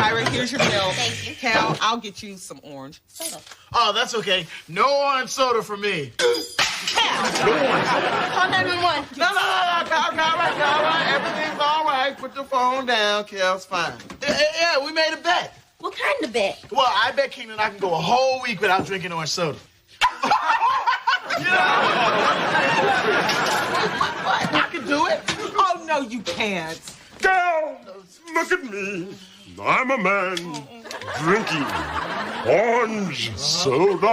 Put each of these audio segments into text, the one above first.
Ira, here's your bill. Thank you. Cal, I'll get you some orange soda. Oh, that's okay. No orange soda for me. Cal! Call 911. No, Cal, all right. Everything's all right. Put the phone down. Cal's fine. Yeah, we made a bet. What kind of bet? Well, I bet Kenan I can go a whole week without drinking orange soda. I can do it. Oh, no, you can't. Gal, look at me. I'm a man drinking orange soda.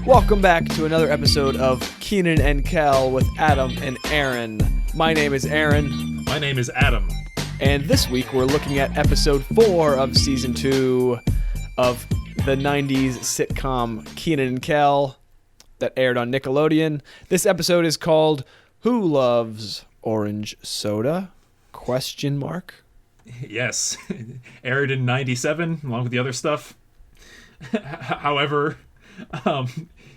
Welcome back to another episode of Kenan and Kel with Adam and Aaron. My name is Aaron. My name is Adam. And this week we're looking at episode 4 of season 2 of the 90s sitcom Kenan and Kel that aired on Nickelodeon. This episode is called Who Loves Orange Soda? ? Yes. Aired in 97 along with the other stuff. However,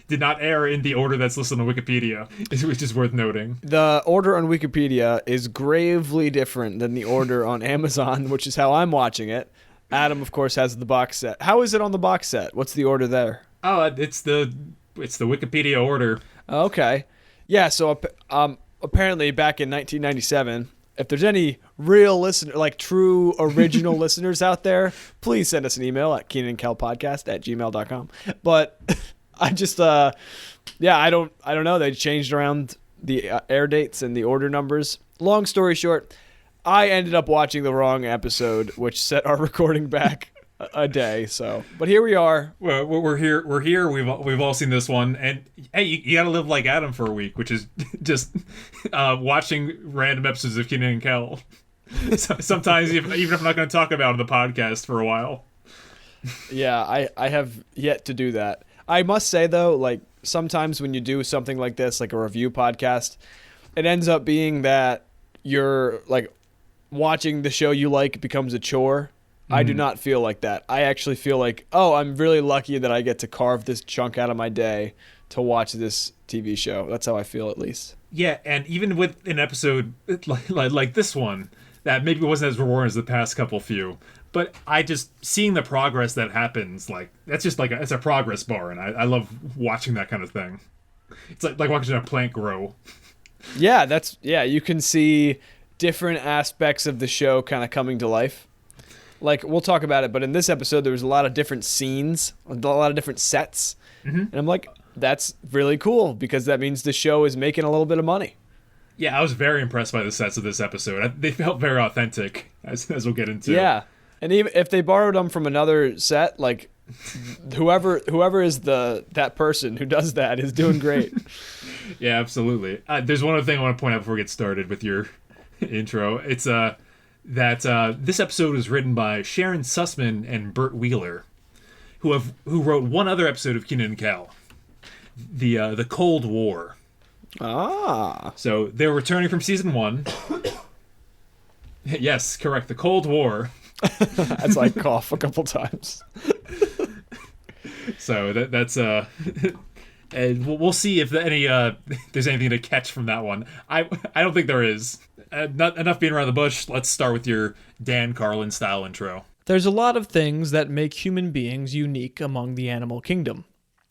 did not air in the order that's listed on Wikipedia, which is worth noting. The order on Wikipedia is gravely different than the order on Amazon, which is how I'm watching it. Adam, of course, has the box set. How is it on the box set? What's the order there? Oh, it's the Wikipedia order. Okay. Yeah, so apparently back in 1997, if there's any real listener, like true original listeners out there, please send us an email at KenanandKelPodcast@gmail.com. But I just, I don't know. They changed around the air dates and the order numbers. Long story short, I ended up watching the wrong episode, which set our recording back a day. So, but here we are. Well, we're here. We've all seen this one, and hey, you gotta live like Adam for a week, which is just watching random episodes of Kenan and Kel. Sometimes, even if I'm not going to talk about it on the podcast for a while. Yeah, I have yet to do that. I must say though, like sometimes when you do something like this, like a review podcast, it ends up being that you're like watching the show you like becomes a chore. I do not feel like that. I actually feel like, oh, I'm really lucky that I get to carve this chunk out of my day to watch this TV show. That's how I feel, at least. Yeah, and even with an episode like this one, that maybe wasn't as rewarding as the past couple few, but I just, seeing the progress that happens, like, that's just like, it's a progress bar, and I love watching that kind of thing. It's like watching a plant grow. Yeah, you can see different aspects of the show kind of coming to life. Like, we'll talk about it, but in this episode, there was a lot of different scenes, a lot of different sets. Mm-hmm. And I'm like, that's really cool, because that means the show is making a little bit of money. Yeah, I was very impressed by the sets of this episode. They felt very authentic, as we'll get into. Yeah, and even if they borrowed them from another set, like, whoever is that person who does that is doing great. Yeah, absolutely. There's one other thing I want to point out before we get started with your intro. It's that this episode was written by Sharon Sussman and Burt Wheeler, who wrote one other episode of Kenan and Kel, the Cold War. Ah. So they're returning from season 1. Yes, correct. The Cold War. That's like cough a couple times. So that's and we'll see if there's anything to catch from that one. I don't think there is. Not enough being around the bush. Let's start with your Dan Carlin style intro. There's a lot of things that make human beings unique among the animal kingdom.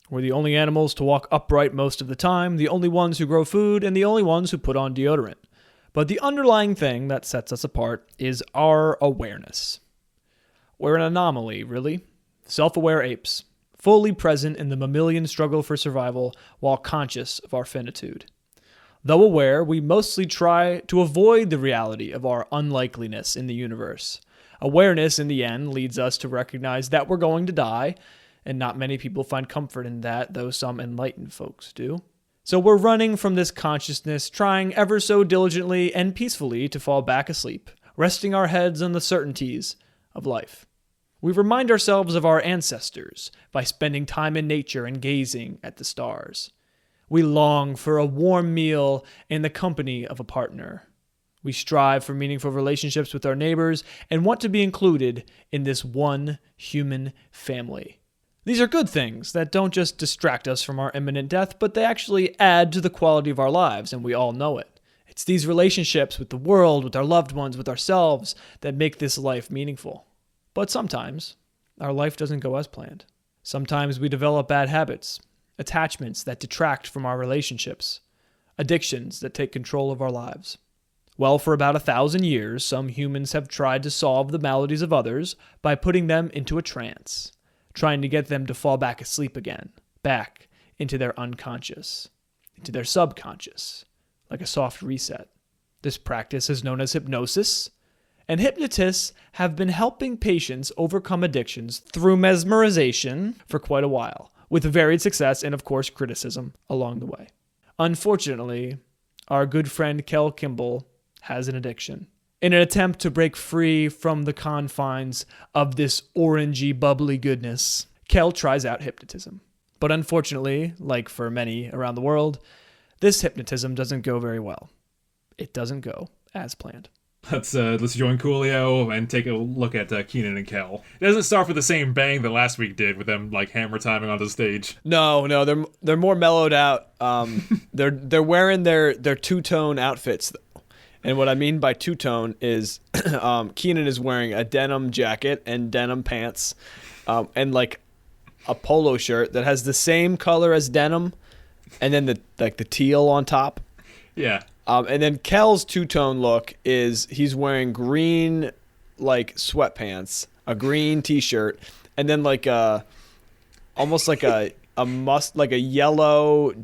We're the only animals to walk upright most of the time, the only ones who grow food, and the only ones who put on deodorant. But the underlying thing that sets us apart is our awareness. We're an anomaly, really. Self-aware apes, fully present in the mammalian struggle for survival while conscious of our finitude. Though aware, we mostly try to avoid the reality of our unlikeliness in the universe. Awareness, in the end, leads us to recognize that we're going to die, and not many people find comfort in that, though some enlightened folks do. So we're running from this consciousness, trying ever so diligently and peacefully to fall back asleep, resting our heads on the certainties of life. We remind ourselves of our ancestors by spending time in nature and gazing at the stars. We long for a warm meal in the company of a partner. We strive for meaningful relationships with our neighbors and want to be included in this one human family. These are good things that don't just distract us from our imminent death, but they actually add to the quality of our lives, and we all know it. It's these relationships with the world, with our loved ones, with ourselves that make this life meaningful. But sometimes, our life doesn't go as planned. Sometimes we develop bad habits, attachments that detract from our relationships, addictions that take control of our lives. Well, for about 1,000 years, some humans have tried to solve the maladies of others by putting them into a trance, trying to get them to fall back asleep again, back into their unconscious, into their subconscious, like a soft reset. This practice is known as hypnosis, and hypnotists have been helping patients overcome addictions through mesmerization for quite a while, with varied success and, of course, criticism along the way. Unfortunately, our good friend Kel Kimball has an addiction. In an attempt to break free from the confines of this orangey, bubbly goodness, Kel tries out hypnotism. But unfortunately, like for many around the world, this hypnotism doesn't go very well. It doesn't go as planned. Let's join Coolio and take a look at Kenan and Kel. It doesn't start with the same bang that last week did with them like hammer timing on the stage. No, they're more mellowed out. They're wearing their two-tone outfits. And what I mean by two-tone is Kenan is wearing a denim jacket and denim pants and like a polo shirt that has the same color as denim and then the teal on top. Yeah. And then Kel's two-tone look is he's wearing green like sweatpants, a green t-shirt, and then like almost like a yellow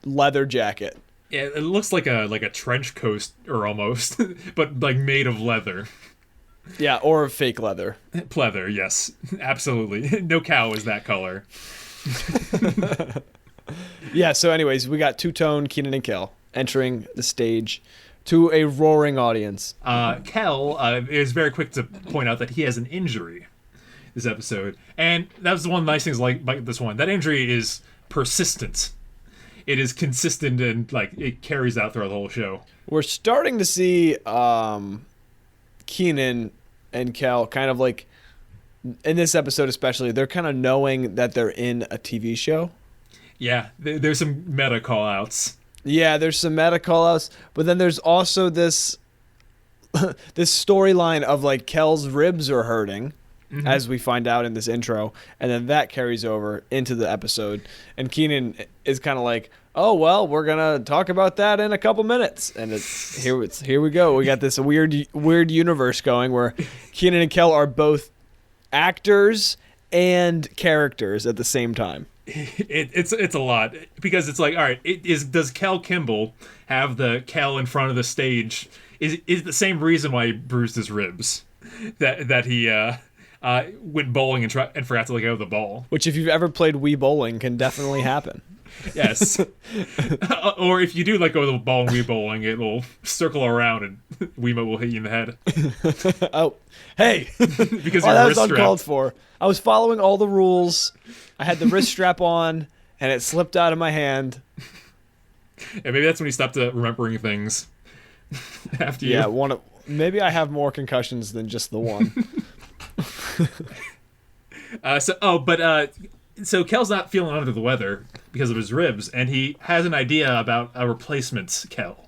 leather jacket. Yeah, it looks like a trench coat or almost, but like made of leather. Yeah, or fake leather. Pleather, yes, absolutely. No cow is that color. Yeah. So, anyways, we got two-tone Kenan and Kel entering the stage to a roaring audience. Kel is very quick to point out that he has an injury this episode, and that was one of the nice things like this one. That injury is persistent. It is consistent and like it carries out throughout the whole show. We're starting to see Kenan and Kel kind of like in this episode especially, they're kind of knowing that they're in a TV show. Yeah, there's some meta call-outs. Yeah, there's some meta call-outs, but then there's also this this storyline of like Kel's ribs are hurting. Mm-hmm. As we find out in this intro, and then that carries over into the episode, and Kenan is kind of like, oh well, we're gonna talk about that in a couple minutes, and here we go. We got this weird universe going where Kenan and Kel are both actors and characters at the same time. It's a lot because it's like, all right, does Kel Kimball have the Kel in front of the stage? Is the same reason why he bruised his ribs that he went bowling and forgot to let go of the ball. Which, if you've ever played Wii Bowling, can definitely happen. Yes. Or if you do let go of the ball in Wii Bowling, it will circle around and Wiimote will hit you in the head. Oh, hey. Because that was uncalled for. I was following all the rules. I had the wrist strap on, and it slipped out of my hand. Yeah, maybe that's when you stopped remembering things. After you. Yeah, maybe I have more concussions than just the one. So Kel's not feeling under the weather because of his ribs, and he has an idea about a replacement Kel.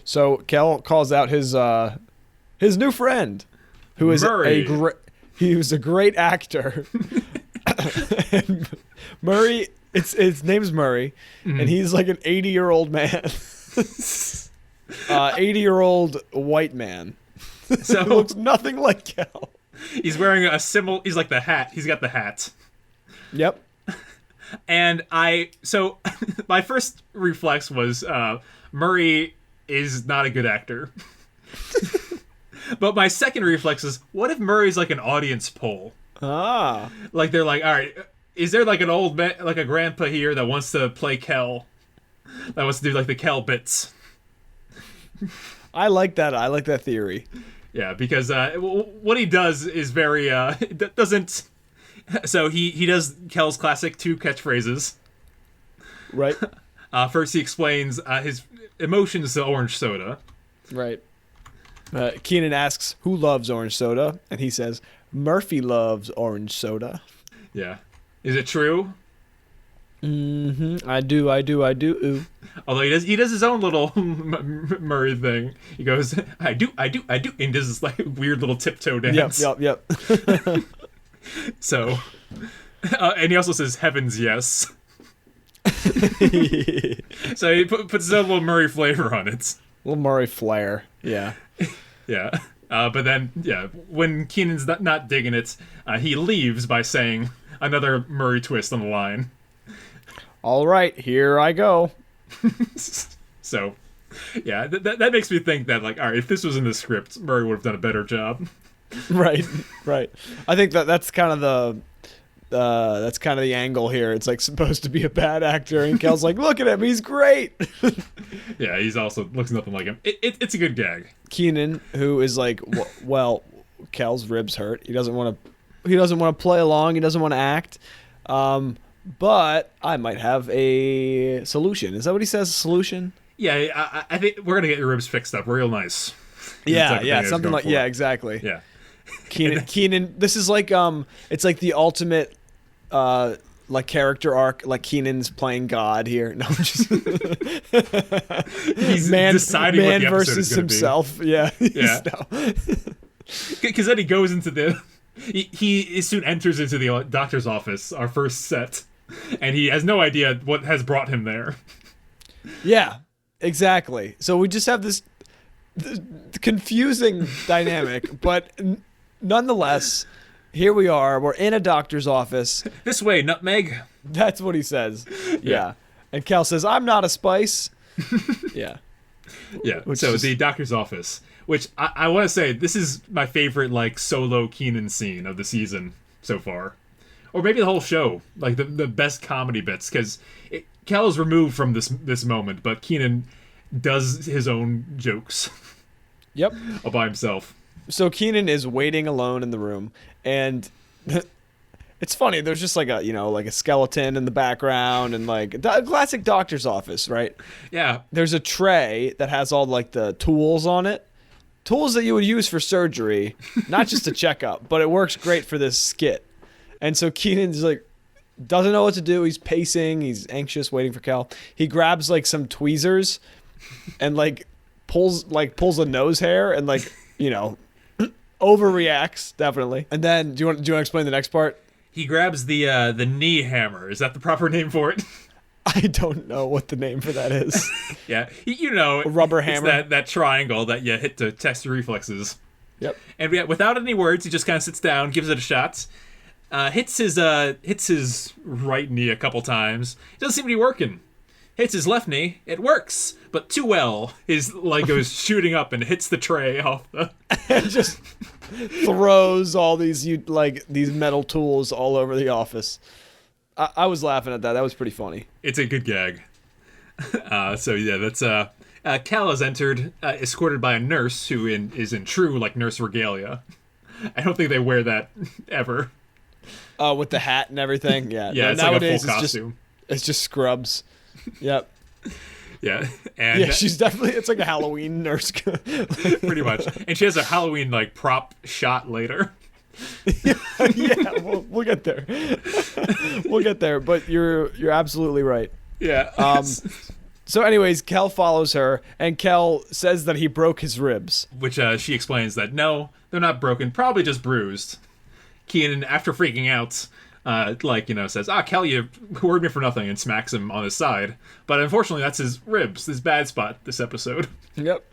So Kel calls out his new friend, who is he was a great actor. Murray, his name's Murray, mm-hmm. and he's like an 80-year-old man, 80-year-old white man. So who looks nothing like Kel. He's wearing a symbol. He's like the hat. He's got the hat. Yep. And my first reflex was Murray is not a good actor. But my second reflex is, what if Murray's like an audience poll? Ah. Like they're like, all right, is there like an old man, like a grandpa here that wants to play Kel? That wants to do like the Kel bits. I like that. I like that theory. Yeah, because what he does is very doesn't. So he does Kel's classic 2 catchphrases. Right. First, he explains his emotions to orange soda. Right. Kenan asks, "Who loves orange soda?" And he says, "Murphy loves orange soda." Yeah. Is it true? Mm-hmm. I do. Ooh. Although he does his own little Murray thing. He goes, I do, and does this like weird little tiptoe dance. Yep. So, and he also says, "Heavens, yes." So he puts his own little Murray flavor on it. Little Murray flair. Yeah. Yeah. But then, when Kenan's not digging it, he leaves by saying another Murray twist on the line. All right, here I go. So, yeah, that makes me think that, like, all right, if this was in the script, Murray would have done a better job. Right. I think that's kind of the angle here. It's like supposed to be a bad actor, and Kel's like, look at him, he's great. Yeah, he's also looks nothing like him. It's a good gag. Kenan, who is like, well, Kel's ribs hurt. He doesn't want to play along. He doesn't want to act. But I might have a solution. Is that what he says? A solution? Yeah, I think we're gonna get your ribs fixed up real nice. Yeah, something like yeah, exactly. Yeah. Kenan. This is like it's like the ultimate like character arc. Like Kenan's playing God here. No, just he's deciding what the episode versus is gonna himself. Be. Yeah. Because then he goes into the. He soon enters into the doctor's office, our first set, and he has no idea what has brought him there. Yeah, exactly. So we just have this confusing dynamic, but nonetheless, here we are. We're in a doctor's office. This way, nutmeg. That's what he says. Yeah. And Cal says, I'm not a spice. Yeah. Yeah. So the doctor's office, which I want to say, this is my favorite, like, solo Kenan scene of the season so far. Or maybe the whole show. Like, the best comedy bits. Because Cal is removed from this moment, but Kenan does his own jokes. Yep. All by himself. So Kenan is waiting alone in the room, and it's funny. There's just like a skeleton in the background, and like a classic doctor's office, right? Yeah. There's a tray that has all like the tools on it, tools that you would use for surgery, not just a checkup, but it works great for this skit. And so Kenan's like doesn't know what to do. He's pacing. He's anxious, waiting for Cal. He grabs like some tweezers, and like pulls a nose hair, and like overreacts definitely. And then do you want to explain the next part? He grabs the knee hammer. Is that the proper name for it? I don't know what the name for that is. Yeah, a rubber hammer. That triangle that you hit to test your reflexes. Yep. And without any words, he just kind of sits down, gives it a shot, hits his right knee a couple times. It doesn't seem to be working. Hits his left knee. It works, but too well. His leg goes shooting up and hits the tray off the. And just throws all these metal tools all over the office. I was laughing at that. That was pretty funny. It's a good gag. So yeah, that's Cal has entered, escorted by a nurse who is in true like nurse regalia. I don't think they wear that ever. With the hat and everything. Yeah. Yeah, it's nowadays like a full costume. It's just scrubs. Yep. Yeah, and she's definitely. It's like a Halloween nurse. Pretty much, and she has a Halloween like prop shot later. Yeah, we'll get there. We'll get there, but you're absolutely right. Yeah. So, anyways, Kel follows her, and Kel says that he broke his ribs, which she explains that no, they're not broken, probably just bruised. Kenan, after freaking out, says, Kel, you worried me for nothing, and smacks him on his side. But unfortunately, that's his ribs, his bad spot this episode. Yep.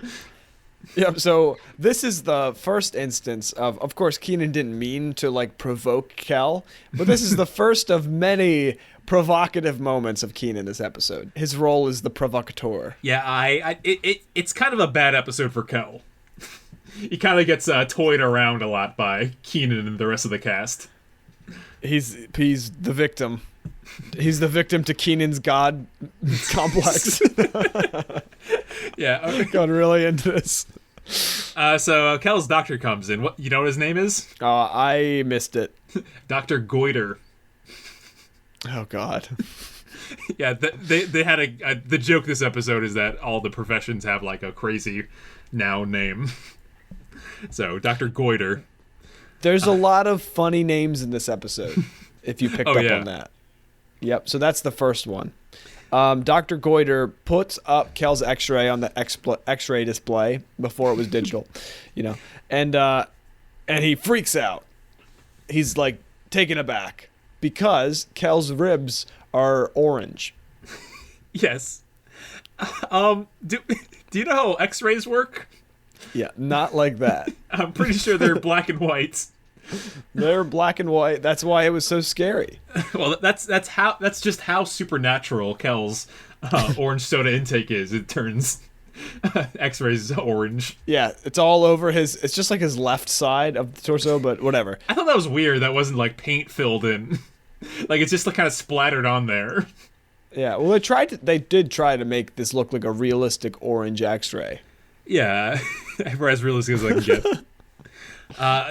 So this is the first instance of course, Kenan didn't mean to, like, provoke Kel, but this is the first of many provocative moments of Kenan this episode. His role is the provocateur. Yeah, it's kind of a bad episode for Kel. He kind of gets toyed around a lot by Kenan and the rest of the cast. He's the victim. He's the victim to Kenan's God complex. Yeah. Okay. Going really into this. So Kel's doctor comes in. What, you know what his name is? I missed it. Dr. Goiter. Oh, God. Yeah, they had the joke this episode is that all the professions have like a crazy noun name. So Dr. Goiter. There's a lot of funny names in this episode. if you picked Oh, up yeah. on that. Yep. So that's the first one. Dr. Goiter puts up Kel's X-ray on the X-ray display before it was digital, and he freaks out. He's like taken aback because Kel's ribs are orange. Yes. Do you know how X-rays work? Yeah, not like that. I'm pretty sure they're black and white. They're black and white. That's why it was so scary. Well, that's just how supernatural Kel's orange soda intake is. It turns X-rays orange. Yeah, it's all over it's just like his left side of the torso, but whatever. I thought that was weird. That wasn't like paint filled in. Like it's just like kind of splattered on there. Yeah, well, they did try to make this look like a realistic orange X-ray. Yeah, for as realistic as I can get.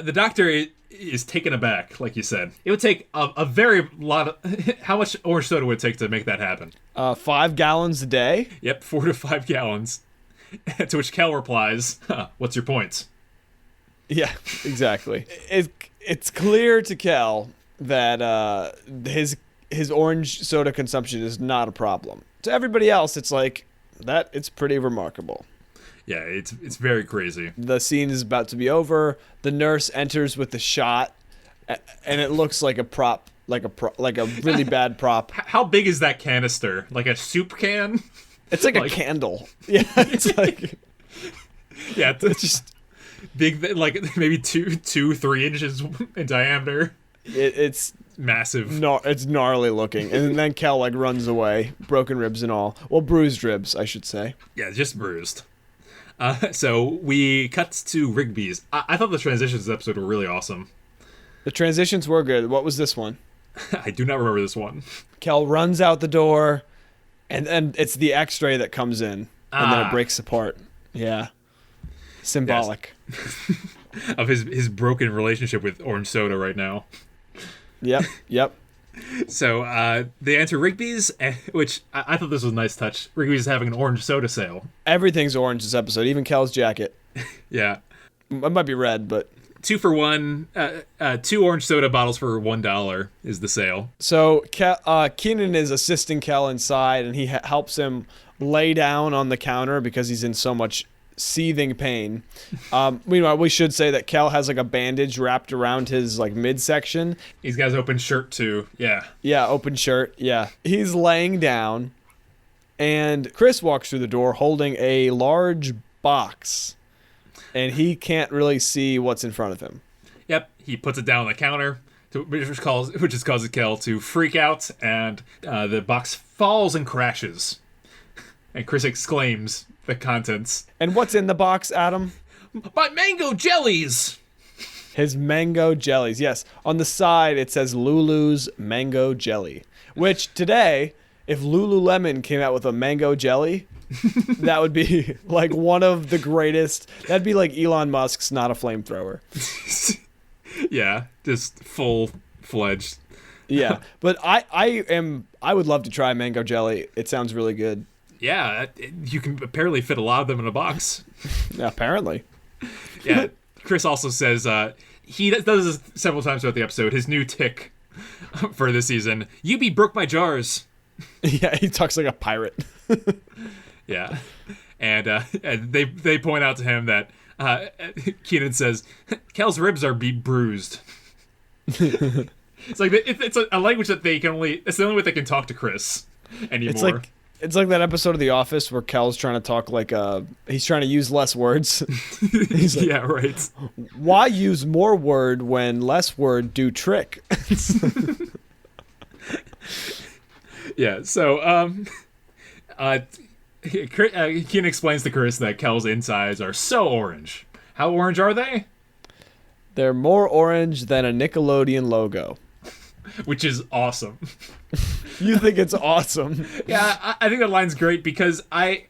The doctor is taken aback, like you said. It would take a very lot of... How much orange soda would it take to make that happen? 5 gallons a day? Yep, 4 to 5 gallons. To which Kel replies, what's your point? Yeah, exactly. It's clear to Kel that his orange soda consumption is not a problem. To everybody else, it's like, it's pretty remarkable. Yeah, it's very crazy. The scene is about to be over. The nurse enters with the shot, and it looks like a prop, like a really bad prop. How big is that canister? Like a soup can? It's like a candle. Yeah, it's like... Yeah, it's just big, like maybe 3 inches in diameter. It's massive. It's gnarly looking. And then Kel like runs away, broken ribs and all. Well, bruised ribs, I should say. Yeah, just bruised. So we cut to Rigby's. I thought the transitions this episode were really awesome. The transitions were good. What was this one? I do not remember this one. Kel runs out the door, and it's the X-ray that comes in, and then it breaks apart. Yeah. Symbolic. Yes. Of his broken relationship with orange soda right now. Yep. So they enter Rigby's, which I thought this was a nice touch. Rigby's having an orange soda sale. Everything's orange this episode, even Kel's jacket. Yeah. It might be red, but... 2 for 1. 2 orange soda bottles for $1 is the sale. So Kenan is assisting Kel inside, and he helps him lay down on the counter because he's in so much seething pain. Meanwhile, we should say that Kel has like a bandage wrapped around his like midsection. He's got his open shirt too. Yeah, open shirt. Yeah, he's laying down, and Chris walks through the door holding a large box, and he can't really see what's in front of him. Yep, he puts it down on the counter, which causes Kel to freak out, and the box falls and crashes. And Chris exclaims the contents. And what's in the box, Adam? My mango jellies! His mango jellies, yes. On the side, it says Lulu's mango jelly. Which, today, if Lululemon came out with a mango jelly, that would be, like, one of the greatest... That'd be like Elon Musk's not a flamethrower. Yeah, just full-fledged. Yeah, but I would love to try mango jelly. It sounds really good. Yeah, you can apparently fit a lot of them in a box. Yeah, apparently. Yeah, Chris also says he does this several times throughout the episode. His new tick for this season: "You broke my jars." Yeah, he talks like a pirate. Yeah, and they point out to him that Kenan says Kel's ribs are bruised. It's like it's a language that they can only. It's the only way they can talk to Chris anymore. It's like that episode of The Office where Kel's trying to talk like he's trying to use less words. He's like, yeah, right. Why use more word when less word do trick? Yeah, so Kenan explains to Chris that Kel's insides are so orange. How orange are they? They're more orange than a Nickelodeon logo. Which is awesome. You think it's awesome? Yeah, I think that line's great because I've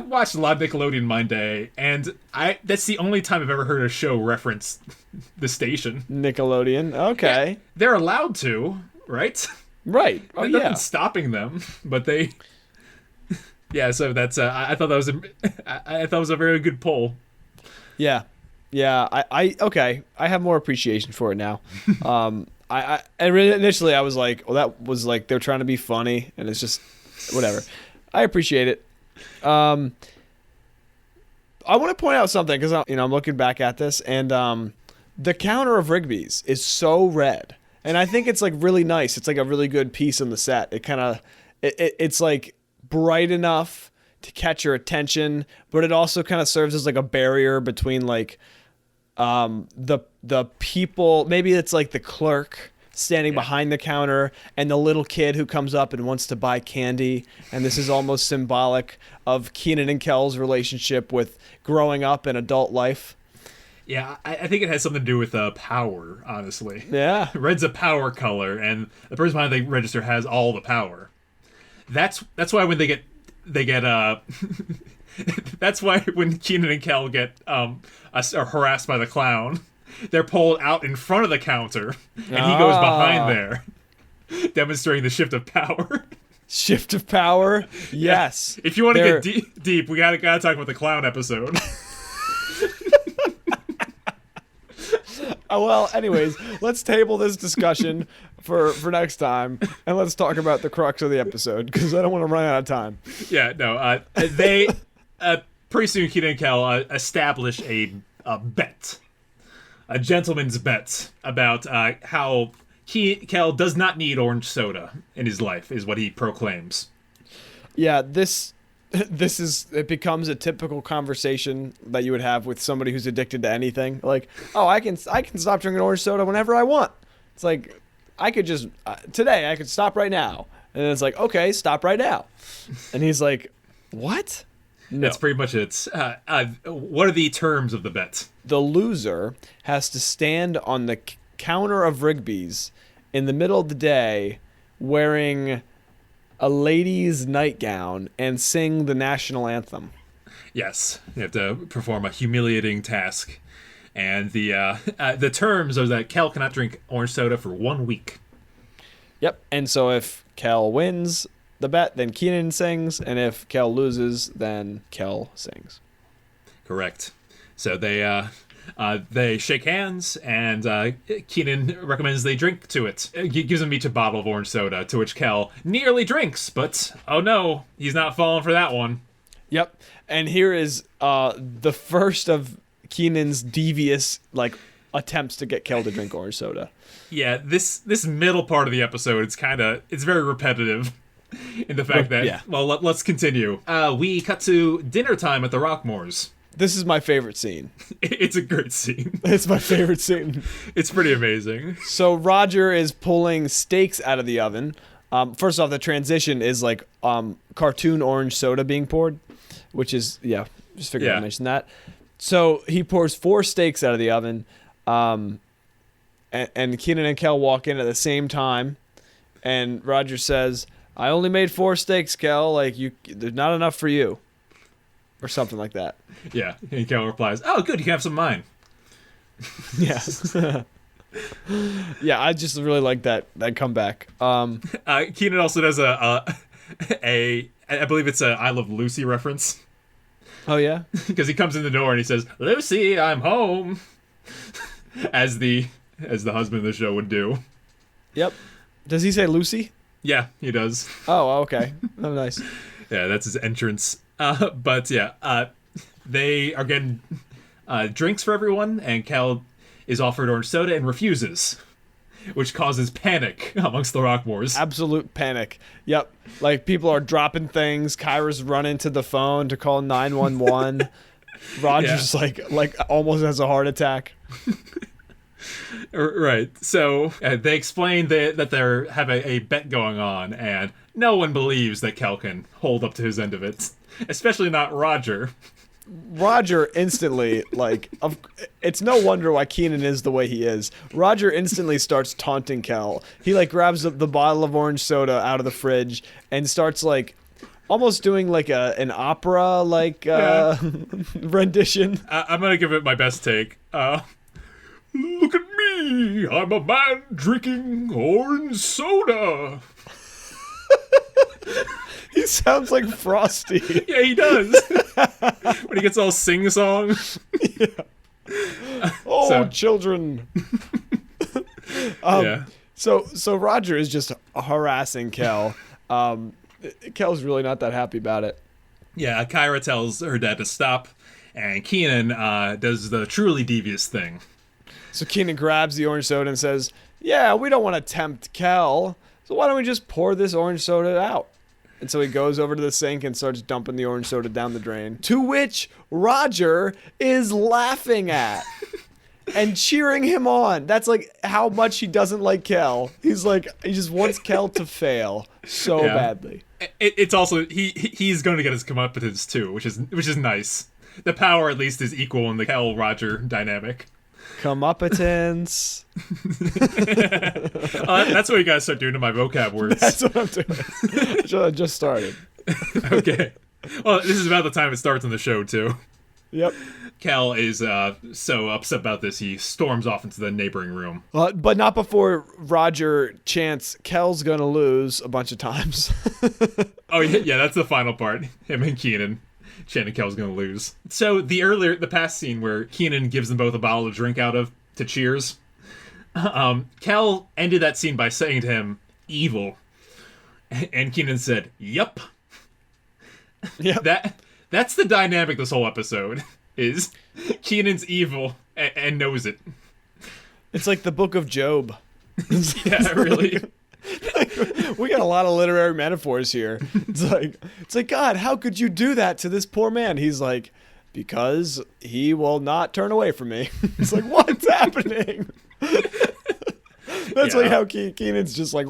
watched a lot of Nickelodeon in my day, and that's the only time I've ever heard a show reference the station. Nickelodeon, okay. Yeah, they're allowed to, right? Right. Oh, yeah. Nothing's stopping them, but they. Yeah, so that's. I thought that was a very good poll. Yeah. I have more appreciation for it now. Initially I was like, well, that was like they're trying to be funny, and it's just whatever. I appreciate it. I want to point out something because I'm looking back at this, and the counter of Rigby's is so red, and I think it's like really nice. It's like a really good piece in the set. It kind of it's like bright enough to catch your attention, but it also kind of serves as like a barrier between like the people. Maybe it's like the clerk standing behind the counter and the little kid who comes up and wants to buy candy, and this is almost symbolic of Kenan and Kel's relationship with growing up in adult life. Yeah, I think it has something to do with power, honestly. Yeah. Red's a power color, and the person behind the register has all the power. That's why when they get that's why when Kenan and Kel get are harassed by the clown, they're pulled out in front of the counter, and he goes behind there, demonstrating the shift of power. Shift of power? Yes. If you want to get deep, we gotta talk about the clown episode. Well, anyways, let's table this discussion for next time, and let's talk about the crux of the episode, because I don't want to run out of time. Yeah, no. They pretty soon Kenan and Kel establish a bet, a gentleman's bet about how Kel does not need orange soda in his life, is what he proclaims. Yeah, it becomes a typical conversation that you would have with somebody who's addicted to anything. Like, oh, I can stop drinking orange soda whenever I want. It's like, I could just today I could stop right now, and it's like, okay, stop right now. And he's like, what? No. That's pretty much it. What are the terms of the bet? The loser has to stand on the counter of Rigby's in the middle of the day wearing a lady's nightgown and sing the national anthem. Yes, you have to perform a humiliating task, and the terms are that Kel cannot drink orange soda for 1 week. Yep, and so if Kel wins the bet, then Kenan sings, and if Kel loses, then Kel sings. Correct. So they shake hands, and Kenan recommends they drink to it. He gives him each a bottle of orange soda, to which Kel nearly drinks, but oh no, he's not falling for that one. Yep, and here is the first of Kenan's devious attempts to get Kel to drink orange soda. Yeah, this middle part of the episode, it's very repetitive in the fact that, well, let's continue. We cut to dinner time at the Rockmores. This is my favorite scene. It's a great scene. It's my favorite scene. It's pretty amazing. So Roger is pulling steaks out of the oven. First off, the transition is like cartoon orange soda being poured, which is, just figured I'd mention that. So he pours 4 steaks out of the oven, and Kenan and Kel walk in at the same time, and Roger says, I only made 4 steaks, Kel. There's not enough for you. Or something like that. Yeah, and Kel replies, oh, good, you can have some of mine. Yeah. Yeah, I just really like that comeback. Kenan also does I believe it's a I Love Lucy reference. Oh, yeah? Because he comes in the door and he says, Lucy, I'm home. As the husband of the show would do. Yep. Does he say Lucy? Yeah, he does. Oh, okay. Oh, nice. Yeah, that's his entrance. But yeah, they are getting drinks for everyone, and Kel is offered orange soda and refuses, which causes panic amongst the Rockmores. Absolute panic. Yep. People are dropping things. Kyra's running to the phone to call 911. Roger's almost has a heart attack. Right. So they explain that they have a bet going on, and no one believes that Kel can hold up to his end of it. Especially not Roger. Roger instantly, it's no wonder why Kenan is the way he is. Roger instantly starts taunting Kel. He, grabs the bottle of orange soda out of the fridge and starts, almost doing, an opera, rendition. I'm gonna give it my best take. Look at me! I'm a man drinking orange soda! He sounds like Frosty. Yeah, he does. When he gets all sing-song. Yeah. Oh, children. Yeah. So Roger is just harassing Kel. Kel's really not that happy about it. Yeah, Kyra tells her dad to stop, and Kenan does the truly devious thing. So Kenan grabs the orange soda and says, "Yeah, we don't want to tempt Kel, so why don't we just pour this orange soda out?" And so he goes over to the sink and starts dumping the orange soda down the drain, to which Roger is laughing at and cheering him on. That's like how much he doesn't like Kel. He's like, he just wants Kel to fail so badly. It's also he's going to get his comeuppance too, which is nice. The power at least is equal in the Kel Roger dynamic. Comeuppance. That's what you guys start doing to my vocab words. That's what I'm doing. I just started. Okay. Well, this is about the time it starts in the show too. Yep. Kel is so upset about this, he storms off into the neighboring room. But not before Roger chants, "Kel's gonna lose" a bunch of times. Oh yeah, that's the final part. Him and Kenan chanting Kel's gonna lose. So the past scene where Kenan gives them both a bottle to drink out of to cheers. Kel ended that scene by saying to him, "Evil," and Kenan said, "Yup." Yep. That's the dynamic this whole episode is. Kenan's evil and knows it. It's like the Book of Job. Yeah, really. We got a lot of literary metaphors here. It's like, God, how could you do that to this poor man? He's like, because he will not turn away from me. It's like, what's happening? That's like how Kenan's just like,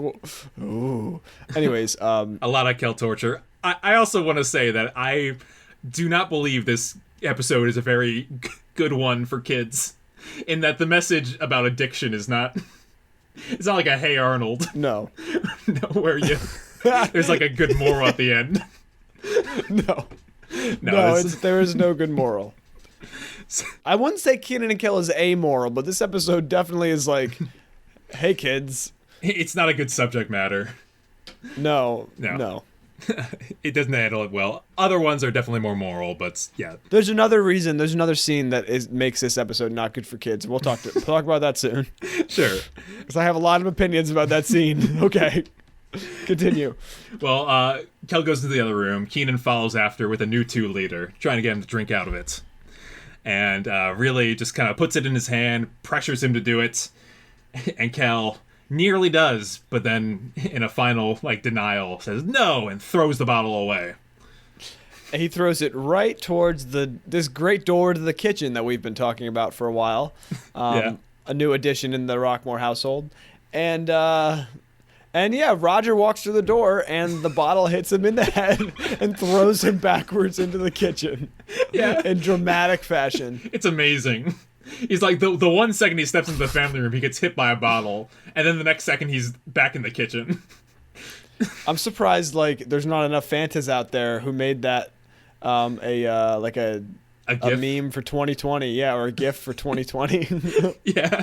ooh. Anyways, a lot of Kel torture. I also want to say that I do not believe this episode is a very good one for kids, in that the message about addiction is not. It's not like a Hey Arnold. No. No, where there's like a good moral at the end. No, No, there is no good moral. I wouldn't say Kenan and Kel is amoral, but this episode definitely is like, hey kids. It's not a good subject matter. No. It doesn't handle it well. Other ones are definitely more moral, but yeah. There's another scene that makes this episode not good for kids. We'll talk about that soon. Sure. Because I have a lot of opinions about that scene. Okay. Continue. Well, Kel goes into the other room. Kenan follows after with a new 2-liter, trying to get him to drink out of it. And really just kind of puts it in his hand, pressures him to do it. And Kel nearly does, but then in a final denial says no and throws the bottle away. And he throws it right towards this great door to the kitchen that we've been talking about for a while. A new addition in the Rockmore household. And Roger walks through the door and the bottle hits him in the head and throws him backwards into the kitchen. Yeah. In dramatic fashion. It's amazing. He's like, the 1 second he steps into the family room, he gets hit by a bottle, and then the next second he's back in the kitchen. I'm surprised, there's not enough Fantas out there who made that a meme for 2020, or a GIF for 2020. Yeah.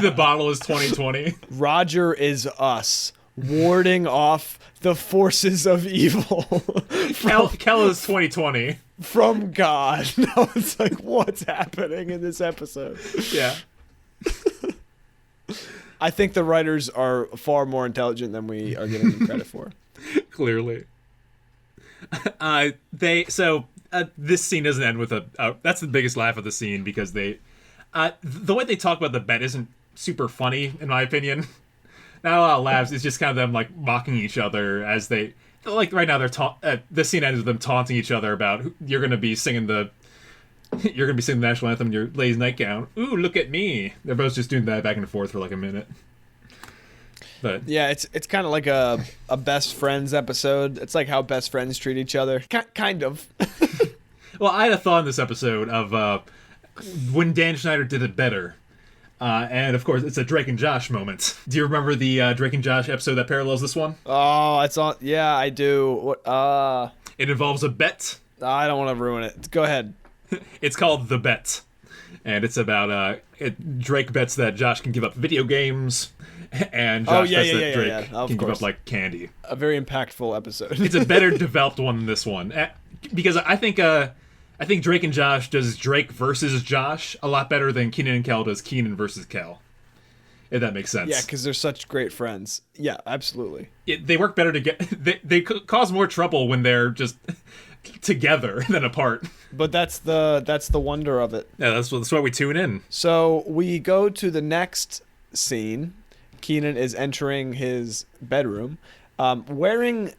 The bottle is 2020. Roger is us, warding off the forces of evil. Kel is 2020. From God. No, it's like, what's happening in this episode? Yeah. I think the writers are far more intelligent than we are giving them credit for. Clearly. This scene doesn't end with that's the biggest laugh of the scene, because the way they talk about the bet isn't super funny, in my opinion. Not a lot of laughs. It's just kind of them mocking each other as they right now. The scene ends with them taunting each other about you're going to be singing the national anthem in your ladies' nightgown. Ooh, look at me! They're both just doing that back and forth for a minute. But yeah, it's kind of like a best friends episode. It's like how best friends treat each other, kind of. Well, I had a thought in this episode of when Dan Schneider did it better. And of course, it's a Drake and Josh moment. Do you remember the Drake and Josh episode that parallels this one? Oh, it's on. Yeah, I do. What? It involves a bet. I don't want to ruin it. Go ahead. It's called The Bet, and it's about Drake bets that Josh can give up video games, and Josh bets that Drake can give up candy. A very impactful episode. It's a better developed one than this one, because I think Drake and Josh does Drake versus Josh a lot better than Kenan and Kel does Kenan versus Kel. if that makes sense. Yeah, because they're such great friends. Yeah, absolutely. They work better they cause more trouble when they're just together than apart. But that's the wonder of it. Yeah, that's why we tune in. So we go to the next scene. Kenan is entering his bedroom, wearing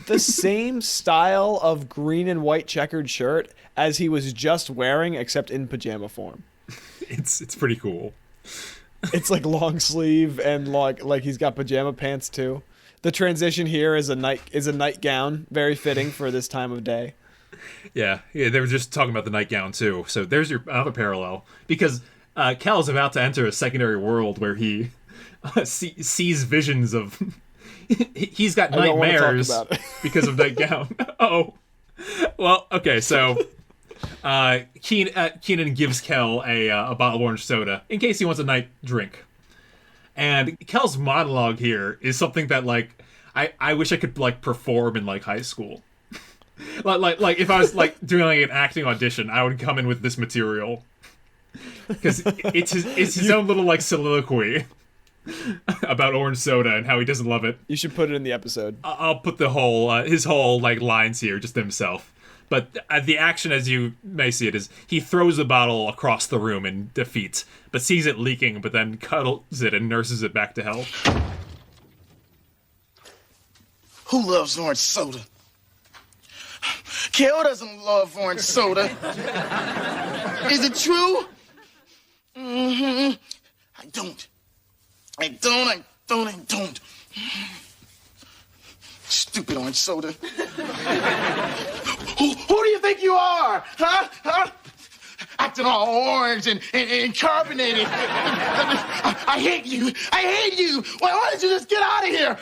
the same style of green and white checkered shirt as he was just wearing, except in pajama form. It's pretty cool. It's like long sleeve and like he's got pajama pants too. The transition here is a nightgown, very fitting for this time of day. Yeah, they were just talking about the nightgown too. So there's your other parallel, because Cal is about to enter a secondary world where he sees visions of. He's got nightmares because of nightgown. Oh, well, okay, so. Kenan gives Kel a bottle of orange soda in case he wants a night drink. And Kel's monologue here is something that, like, I wish I could, like, perform in, like, high school. like if I was, like, doing, like, an acting audition, I would come in with this material. Because it's his own little, like, soliloquy about orange soda and how he doesn't love it. You should put it in the episode. I'll put the whole, his whole, like, lines here, just himself. But the action, as you may see it, is he throws the bottle across the room in defeat, but sees it leaking, but then cuddles it and nurses it back to health. Who loves orange soda? Kel doesn't love orange soda. Is it true? Mm-hmm. I don't. Stupid orange soda. Who do you think you are? Huh? Acting all orange and carbonated. I hate you. Why don't you just get out of here?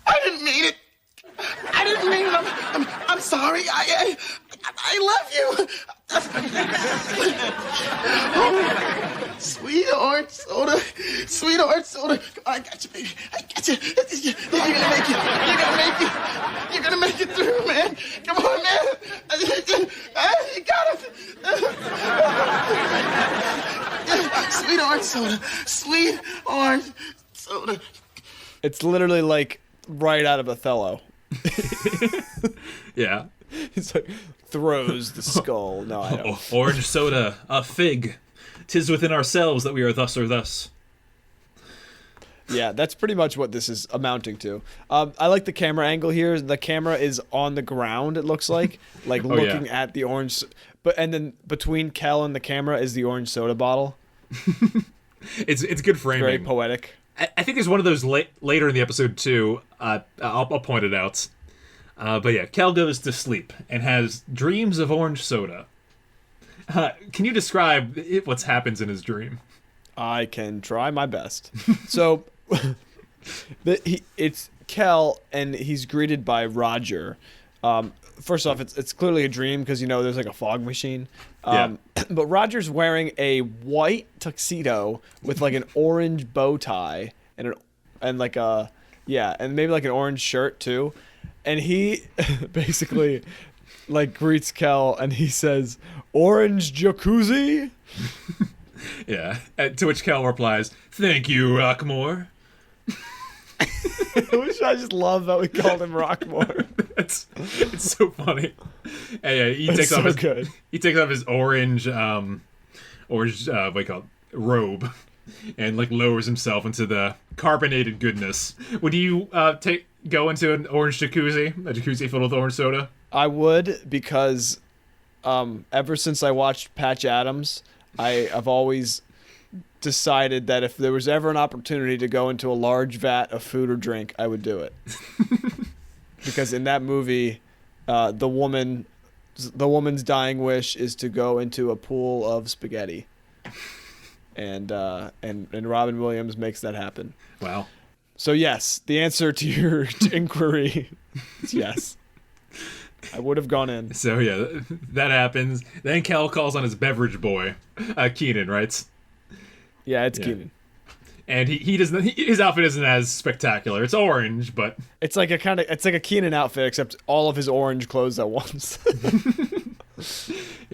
I didn't mean it. I'm sorry. I love you. Oh, sweet orange soda. Come on, I got you, baby. I got you. You're gonna make it through, man. Come on, man. You got it. Sweet orange soda. It's literally like right out of Othello. Yeah. It's like throws the skull. No, I don't. Orange soda, a fig. 'Tis within ourselves that we are thus or thus. Yeah, that's pretty much what this is amounting to. I like the camera angle here. The camera is on the ground, it looks like looking at the orange. And then between Kel and the camera is the orange soda bottle. It's good framing. Very poetic. I think there's one of those later in the episode too. I'll point it out. But yeah, Kel goes to sleep and has dreams of orange soda. Can you describe what happens in his dream? I can try my best. So, it's Kel, and he's greeted by Roger. First off, it's clearly a dream because there's like a fog machine. But Roger's wearing a white tuxedo with like an orange bow tie and maybe like an orange shirt too. And he basically like greets Kel and he says, "Orange jacuzzi?" Yeah. To which Kel replies, "Thank you, Rockmore." I just love that we called him Rockmore. It's so funny. And yeah, he takes off his orange what do you call it, robe, and like lowers himself into the carbonated goodness. Would you go into an orange jacuzzi, a jacuzzi filled with orange soda? I would, because ever since I watched Patch Adams, I've always decided that if there was ever an opportunity to go into a large vat of food or drink, I would do it. Because in that movie, the woman's dying wish is to go into a pool of spaghetti, and Robin Williams makes that happen. Wow. So yes, the answer to your inquiry is yes. I would have gone in. So yeah, that happens. Then Kel calls on his beverage boy, Kenan, right? Yeah, it's Kenan. And he doesn't. His outfit isn't as spectacular. It's orange, but It's like a Kenan outfit, except all of his orange clothes at once.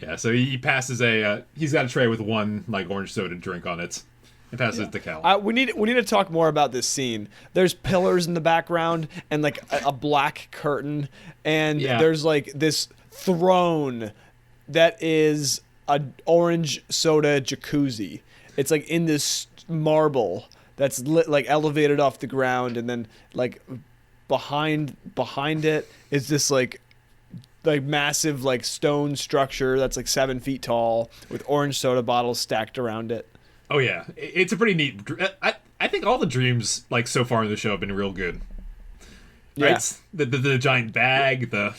yeah. So he passes he's got a tray with one like orange soda drink on it, and passes it to Cal. We need to talk more about this scene. There's pillars in the background and like a black curtain, and there's like this throne that is an orange soda jacuzzi. It's like in this marble that's lit, like elevated off the ground, and then like behind it is this like massive like stone structure that's like 7 feet tall with orange soda bottles stacked around it. Oh yeah, it's a pretty neat. I think all the dreams like so far in the show have been real good. Right? Yeah. The giant bag, the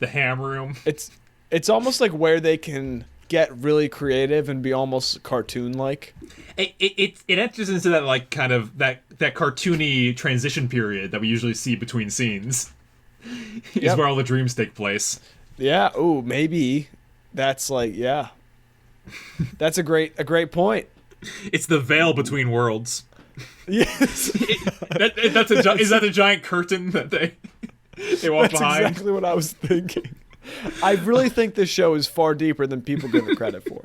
ham room. It's almost like where they can get really creative and be almost cartoon like. It enters into that like kind of that cartoony transition period that we usually see between scenes. Is where all the dreams take place. Yeah. Ooh, maybe that's like That's a great point. It's the veil between worlds. Yes. Is that the giant curtain that they walk behind? That's exactly what I was thinking. I really think this show is far deeper than people give it credit for.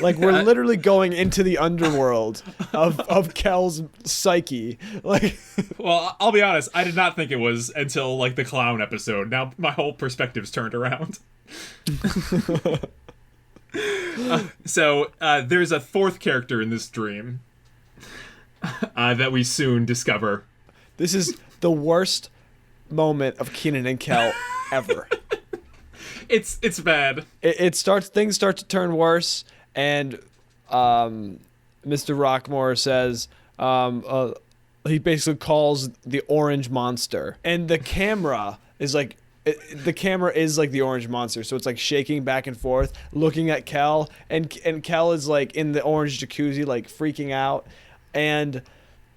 Like, we're literally going into the underworld of Kel's psyche. Like, well, I'll be honest, I did not think it was until like the clown episode. Now my whole perspective's turned around. So there's a fourth character in this dream that we soon discover. This is the worst moment of Kenan and Kel ever. It's bad. Things start to turn worse, and Mr. Rockmore says he basically calls the orange monster, and the camera is like the orange monster, so it's like shaking back and forth, looking at Kel, and Kel is like in the orange jacuzzi, like freaking out, and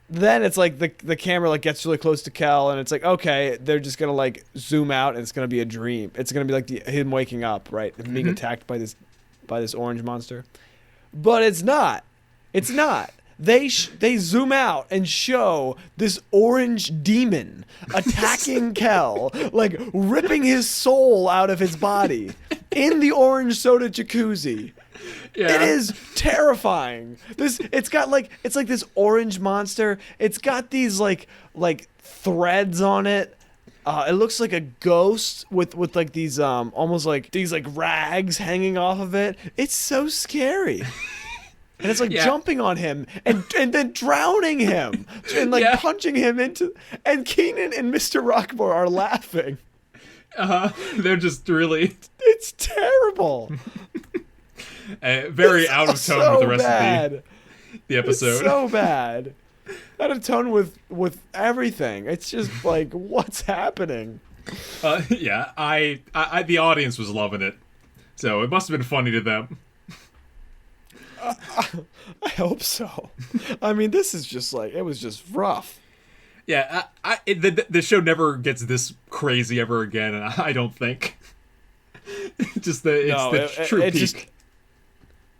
then it's like the camera like gets really close to Kel, and it's like, okay, they're just gonna like zoom out, and it's gonna be a dream. It's gonna be like him waking up, right, and being attacked by this orange monster, but it's not. It's not. They zoom out and show this orange demon attacking Kel, like ripping his soul out of his body in the orange soda jacuzzi. Yeah. It is terrifying. It's like this orange monster. It's got these like threads on it. It looks like a ghost with like these almost like these like rags hanging off of it. It's so scary. And it's like jumping on him and then drowning him and like punching him into. And Kenan and Mr. Rockmore are laughing. They're just really. It's terrible. Very out of tone with the rest of the episode. It's so bad. Out of tone with everything. It's just like, what's happening? I the audience was loving it, so it must have been funny to them. I hope so. I mean, this is just like, it was just rough. Yeah, the show never gets this crazy ever again, and I don't think. It's the true peak.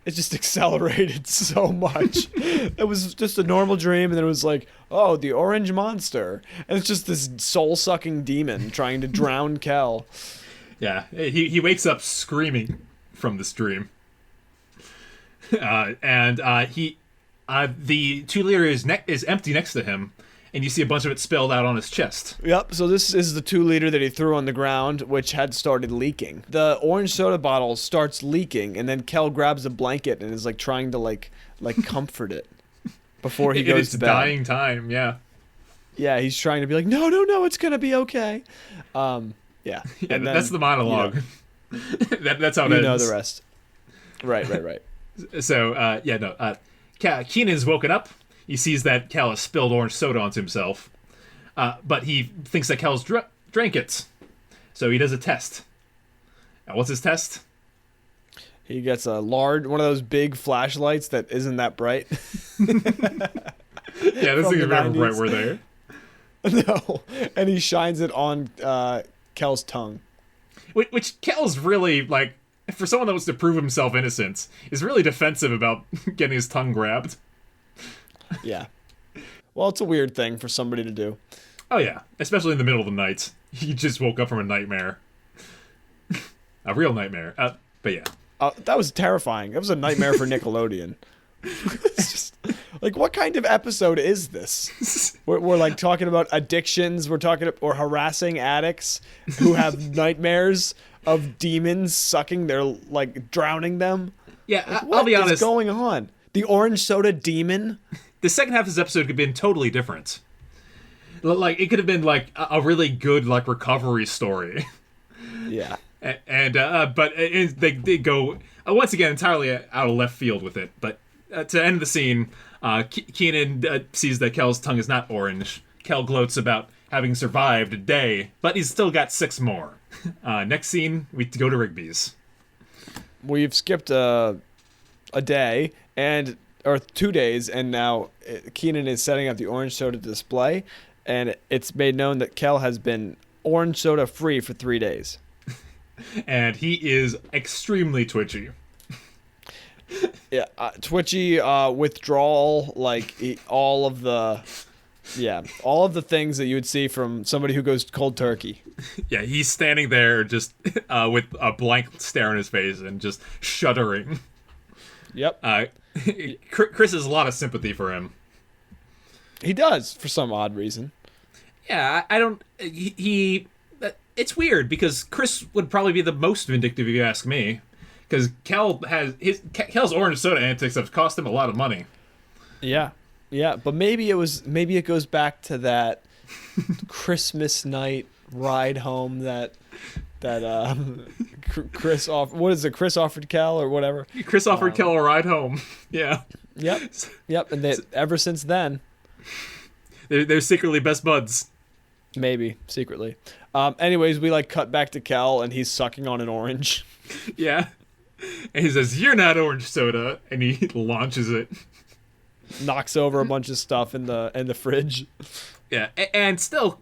It just accelerated so much. It was just a normal dream, and then it was like, oh, the orange monster. And it's just this soul-sucking demon trying to drown Kel. Yeah, he wakes up screaming from this dream. And the 2-liter is empty next to him, and you see a bunch of it spilled out on his chest. Yep, so this is the 2-liter that he threw on the ground, which had started leaking. The orange soda bottle starts leaking, and then Kel grabs a blanket and is like trying to like comfort it before he goes to bed. Dying time, yeah. Yeah, he's trying to be like, no, it's gonna be okay. Yeah. Yeah, and that's the monologue. That's how it ends. You know the rest. Right. So, Kenan's woken up. He sees that Cal has spilled orange soda onto himself. But he thinks that Cal's drank it. So he does a test. Now, what's his test? He gets one of those big flashlights that isn't that bright. Yeah, those things are never bright, were they? No. And he shines it on Kel's tongue. Which Kel's really, like, for someone that wants to prove himself innocent, is really defensive about getting his tongue grabbed. Yeah. Well, it's a weird thing for somebody to do. Oh yeah, especially in the middle of the night. He just woke up from a nightmare. A real nightmare. But yeah. That was terrifying. That was a nightmare for Nickelodeon. It's just, like, what kind of episode is this? We're like talking about addictions. We're talking or harassing addicts who have nightmares of demons sucking their, like, drowning them. Yeah, Like, I'll be honest. What is going on? The orange soda demon? The second half of this episode could have been totally different. Like, it could have been, like, a really good, like, recovery story. Yeah. But they go, once again, entirely out of left field with it. But to end the scene, Kenan sees that Kel's tongue is not orange. Kel gloats about having survived a day, but he's still got 6 more. Next scene, we go to Rigby's. We've skipped a day or 2 days, and now Kenan is setting up the orange soda display, and it's made known that Kel has been orange soda free for 3 days. And he is extremely twitchy. Yeah, twitchy, withdrawal, like all of the things that you would see from somebody who goes cold turkey. Yeah, he's standing there just with a blank stare on his face and just shuddering. Yep. Chris has a lot of sympathy for him. He does, for some odd reason. Yeah, I don't... It's weird, because Chris would probably be the most vindictive if you ask me. Because Kel's orange soda antics have cost him a lot of money. Yeah. Yeah, but maybe it goes back to that Christmas night ride home that Chris offered Kel or whatever. Chris offered Kel a ride home. Yeah. Yep. And ever since then, they're secretly best buds. Maybe secretly. Anyways, we like cut back to Kel and he's sucking on an orange. Yeah. And he says, "You're not orange soda," and he launches it. Knocks over a bunch of stuff in the fridge. Yeah, and still,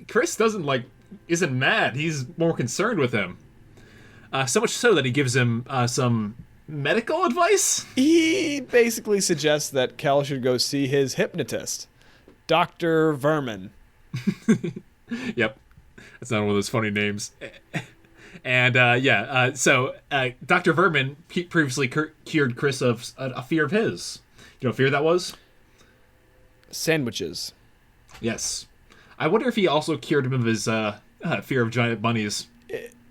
Chris isn't mad. He's more concerned with him. So much so that he gives him some medical advice. He basically suggests that Kel should go see his hypnotist, Dr. Vermin. Yep, that's not one of those funny names. And so Dr. Vermin previously cured Chris of a fear of his. You know what fear that was? Sandwiches. Yes. I wonder if he also cured him of his fear of giant bunnies.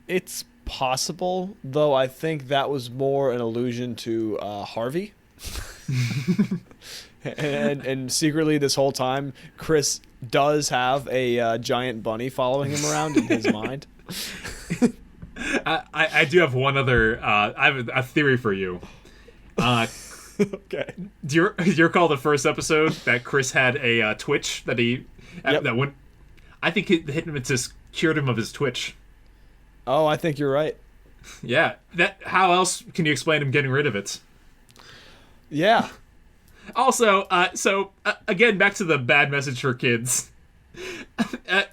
It's possible, though I think that was more an allusion to Harvey. and secretly this whole time, Chris does have a giant bunny following him around in his mind. I do have one other... I have a theory for you. Okay. Do you recall the first episode that Chris had a twitch that he... Yep. That went... I think the hypnotist cured him of his twitch. Oh, I think you're right. Yeah. How else can you explain him getting rid of it? Yeah. Also, again, back to the bad message for kids.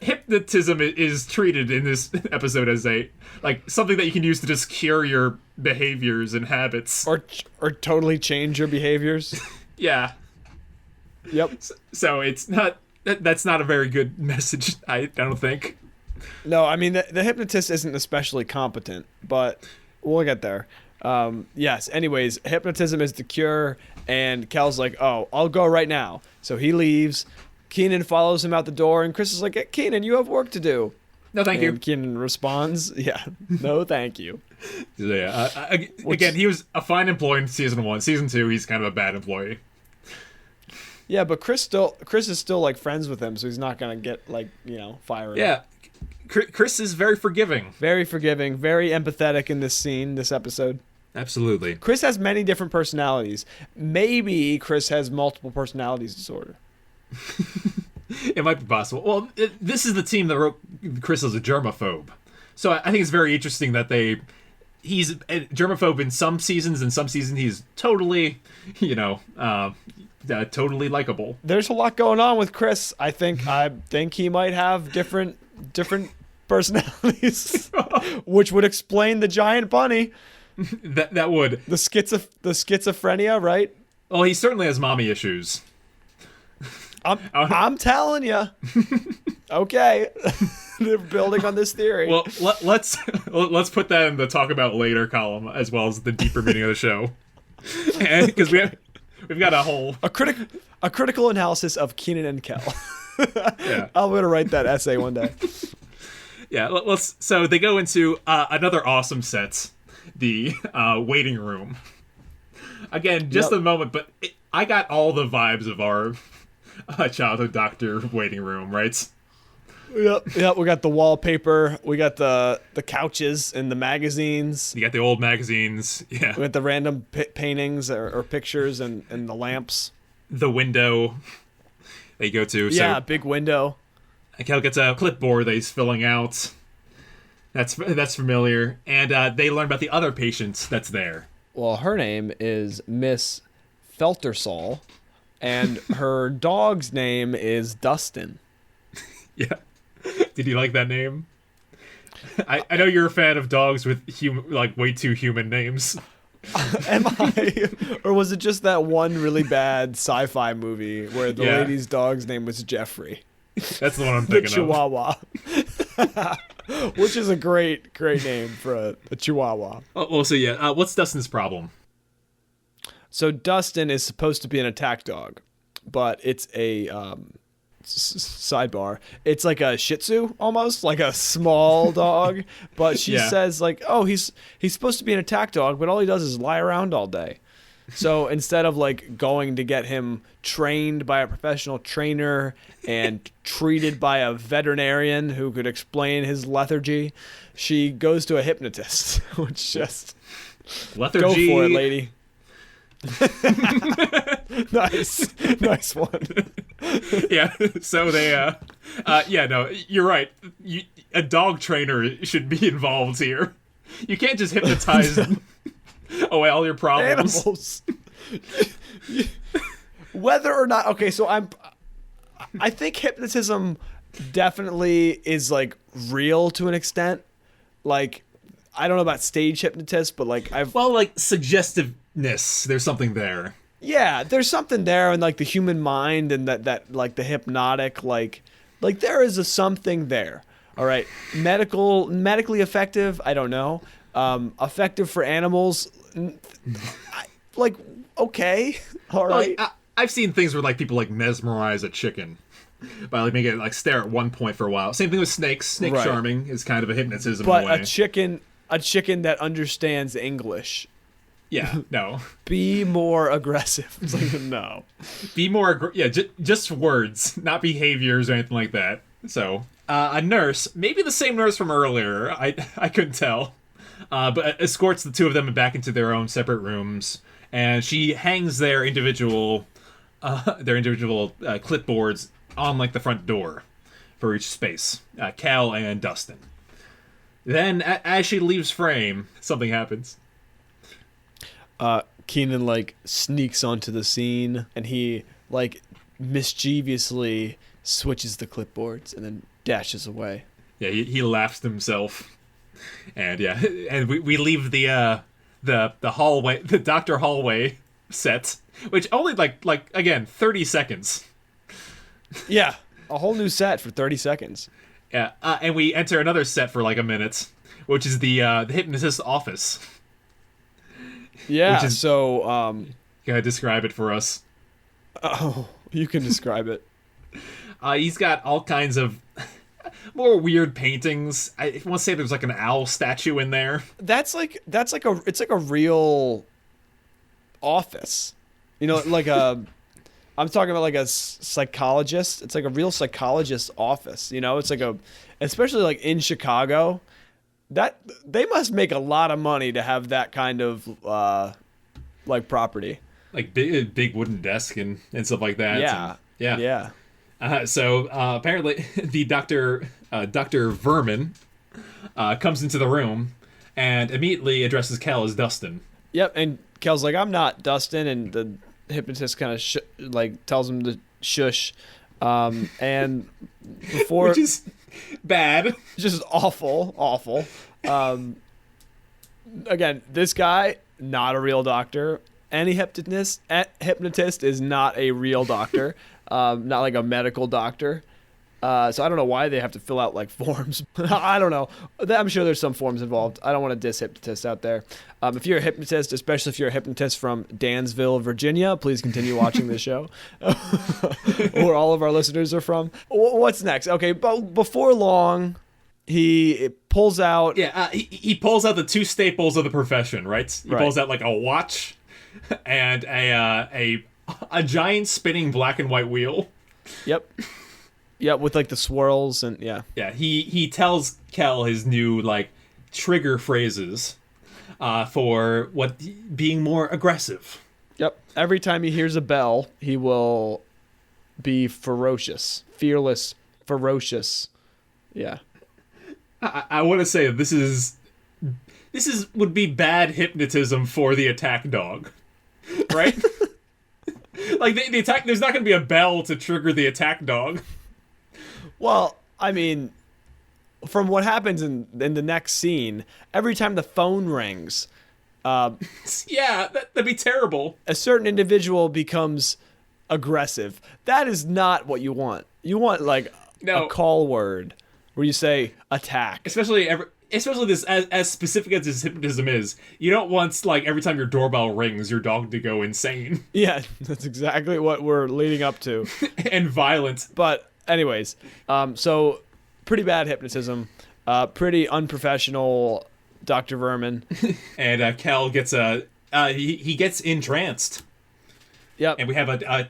Hypnotism is treated in this episode as something that you can use to just cure your behaviors and habits, or totally change your behaviors. Yeah. Yep. So it's not that's not a very good message. I don't think. No, I mean the hypnotist isn't especially competent, but we'll get there. Yes. Anyways, hypnotism is the cure, and Kel's like, "Oh, I'll go right now." So he leaves. Kenan follows him out the door, and Chris is like, "Kenan, you have work to do." No, thank you. Kenan responds, "Yeah, no, thank you." So, yeah. Again, he was a fine employee in season 1. Season 2, he's kind of a bad employee. Yeah, but Chris is still like friends with him, so he's not gonna get fired. Yeah, Chris is very forgiving, very empathetic in this episode. Absolutely. Chris has many different personalities. Maybe Chris has multiple personalities disorder. It might be possible. Well, this is the team that wrote Chris as a germaphobe. So I think it's very interesting that he's a germaphobe in some seasons, and some seasons he's totally, totally likable. There's a lot going on with Chris. I think he might have different personalities, which would explain the giant bunny. That would. The schizophrenia, right? Well, he certainly has mommy issues. I'm telling you. Okay. They're building on this theory. Well, let's put that in the talk about later column as well as the deeper meaning of the show, and because we've got a critical analysis of Kenan and Kel. Yeah. I'm gonna write that essay one day. Yeah, so they go into another awesome set, the waiting room. Again, just a moment, but I got all the vibes of our childhood doctor waiting room, right? Yep. We got the wallpaper. We got the couches and the magazines. You got the old magazines. Yeah. We got the random paintings or pictures and the lamps. The window they go to. Yeah, so big window. Kel gets a clipboard that he's filling out. That's familiar. And they learn about the other patient that's there. Well, her name is Miss Feltersall, and her dog's name is Dustin. Yeah. Did you like that name? I know you're a fan of dogs with way too human names. Am I? Or was it just that one really bad sci-fi movie where the lady's dog's name was Jeffrey? That's the one I'm The thinking Chihuahua. Which is a great name for a Chihuahua. Well, so yeah, what's Dustin's problem? So Dustin is supposed to be an attack dog, but it's a sidebar. It's like a Shih Tzu, almost like a small dog. But she says like, oh, he's supposed to be an attack dog, but all he does is lie around all day. So instead of like going to get him trained by a professional trainer and treated by a veterinarian who could explain his lethargy, she goes to a hypnotist, which just lethargy. Go for it, lady. nice one. Yeah, so they no, you're right. A dog trainer should be involved here. You can't just hypnotize away all your problems. Animals. Whether or not, okay, so I think hypnotism definitely is like real to an extent. Like, I don't know about stage hypnotists, but like suggestiveness. There's something there. Yeah, there's something there in like the human mind and that like the hypnotic like there is a something there. All right, medically effective. I don't know. Effective for animals. Okay, all right. I've seen things where like people like mesmerize a chicken by like making it like stare at one point for a while. Same thing with snakes. Snake charming is kind of a hypnotism in a way. A chicken that understands English. Yeah, no. Be more aggressive. It's like, no. Be more just words, not behaviors or anything like that. So, a nurse, maybe the same nurse from earlier, I couldn't tell, but escorts the two of them back into their own separate rooms, and she hangs their individual clipboards on like the front door for each space, Cal and Dustin. Then, as she leaves frame, something happens. Kenan like sneaks onto the scene, and he like mischievously switches the clipboards and then dashes away. Yeah, he laughs to himself, and we leave the hallway, the doctor hallway set, which only like again 30 seconds. Yeah, a whole new set for 30 seconds. Yeah, and we enter another set for like a minute, which is the hypnotist's office. Yeah, so Go ahead, describe it for us. Oh, you can describe it. He's got all kinds of more weird paintings. I want to say there's like an owl statue in there. It's like a real office. You know, like I'm talking about like a psychologist. It's like a real psychologist's office. You know, it's like especially like in Chicago. That they must make a lot of money to have that kind of like property, like big wooden desk and stuff like that. Yeah. So apparently the Dr. Vermin comes into the room and immediately addresses Cal as Dustin. Yep, and Cal's like, I'm not Dustin, and the hypnotist kind of tells him to shush, and before which is bad, just awful. Again, this guy not a real doctor. Any hypnotist is not a real doctor. not like a medical doctor. So I don't know why they have to fill out like forms. I don't know. I'm sure there's some forms involved. I don't want to diss hypnotists out there. If you're a hypnotist, especially if you're a hypnotist from Dansville, Virginia, please continue watching this show. Where all of our listeners are from. What's next? Okay, but before long, he pulls out. Yeah, he pulls out the two staples of the profession, right? He pulls out like a watch and a giant spinning black and white wheel. Yep. Yeah, with like the swirls and yeah. Yeah, he tells Kel his new like trigger phrases for what being more aggressive. Yep. Every time he hears a bell, he will be ferocious, fearless, ferocious. Yeah. I want to say this is would be bad hypnotism for the attack dog, right? Like the attack, there's not going to be a bell to trigger the attack dog. Well, I mean, from what happens in the next scene, every time the phone rings, yeah, that'd be terrible. a certain individual becomes aggressive. That is not what you want. You want like No. a call word where you say attack. Especially this as specific as this hypnotism is. You don't want like every time your doorbell rings, your dog to go insane Yeah, that's exactly what we're leading up to. and violent. But anyways, so pretty bad hypnotism, pretty unprofessional Dr. Vermin. And Kel gets he gets entranced. Yep. And we have a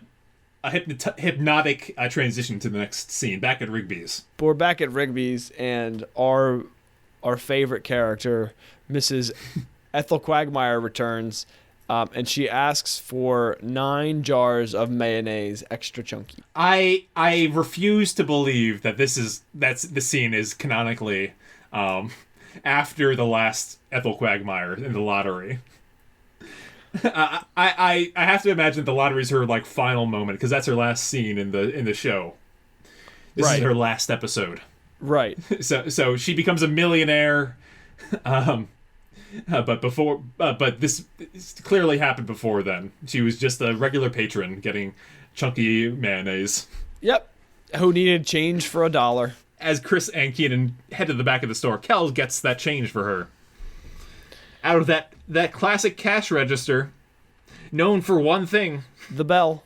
hypnotic transition to the next scene back at Rigby's. But we're back at Rigby's, and our favorite character, Mrs. Ethel Quagmire, returns, and she asks for 9 jars of mayonnaise, extra chunky. I refuse to believe that the scene is canonically after the last Ethel Quagmire in the lottery. I have to imagine the lottery is her like final moment because that's her last scene in the show. This is her last episode. Right. So she becomes a millionaire, but this clearly happened before then. She was just a regular patron getting chunky mayonnaise. Yep. Who needed change for $1. As Chris and Kenan head to the back of the store, Kel gets that change for her. Out of that classic cash register, known for one thing. The bell.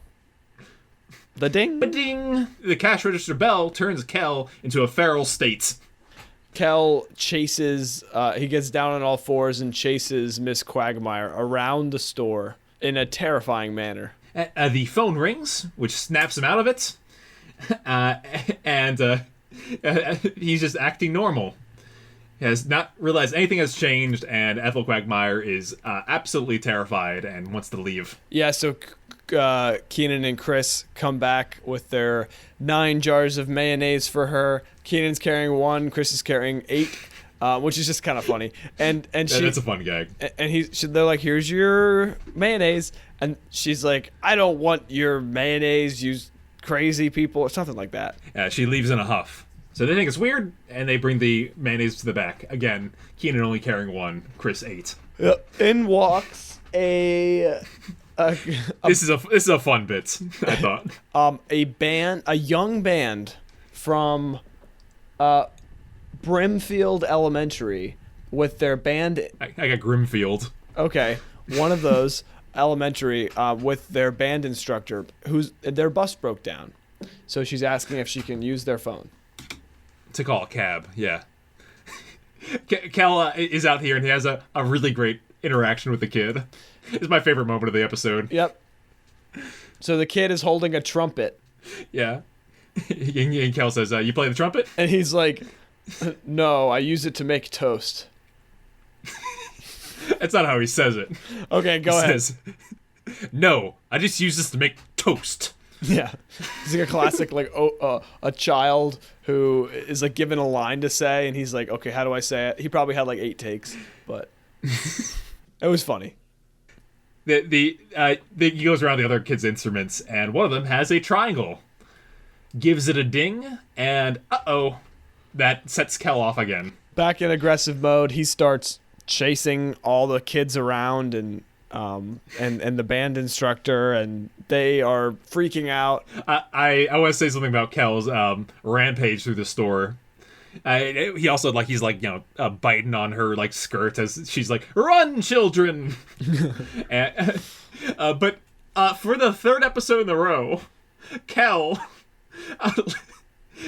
The ding. Ba-ding! The cash register bell turns Kel into a feral state. Kel chases, he gets down on all fours and chases Miss Quagmire around the store in a terrifying manner. The phone rings, which snaps him out of it, and he's just acting normal. He has not realized anything has changed, and Ethel Quagmire is absolutely terrified and wants to leave. Yeah, so Kenan and Chris come back with their 9 jars of mayonnaise for her. Kenan's carrying 1, Chris is carrying 8, which is just kind of funny. And That's a fun gag. And they're like, "Here's your mayonnaise," and she's like, "I don't want your mayonnaise, you crazy people," or something like that. She leaves in a huff. So they think it's weird, and they bring the mayonnaise to the back. Again, Kenan only carrying 1, Chris 8. In walks a This is a fun bit, I thought. a young band from Brimfield Elementary with their band. I got Grimfield. Okay, one of those elementary with their band instructor their bus broke down, so she's asking if she can use their phone To call a cab, yeah. Kel is out here and he has a really great interaction with the kid. It's my favorite moment of the episode. Yep. So the kid is holding a trumpet. Yeah. And Kel says, "You play the trumpet?" And he's like, "No, I use it to make toast." That's not how he says it. Okay, go ahead. He says, "No, I just use this to make toast." Yeah, he's like a classic, like a child who is like given a line to say, and he's like, "Okay, how do I say it?" He probably had like 8 takes, but it was funny. He goes around the other kids' instruments, and one of them has a triangle. Gives it a ding, and that sets Kel off again. Back in aggressive mode, he starts chasing all the kids around and and the band instructor, and they are freaking out. I want to say something about Kel's rampage through the store. He also he's biting on her skirt as she's like, "Run, children!" But for the third episode in a row, Kel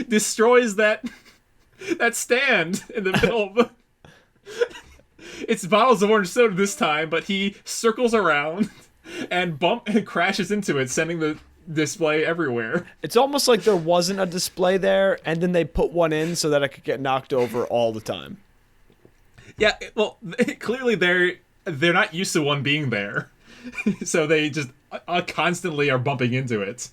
destroys that stand in the middle of it's bottles of orange soda this time, but he circles around and crashes into it, sending the display everywhere. It's almost like there wasn't a display there, and then they put one in so that it could get knocked over all the time. Yeah, well, clearly they're not used to one being there, so they just constantly are bumping into it.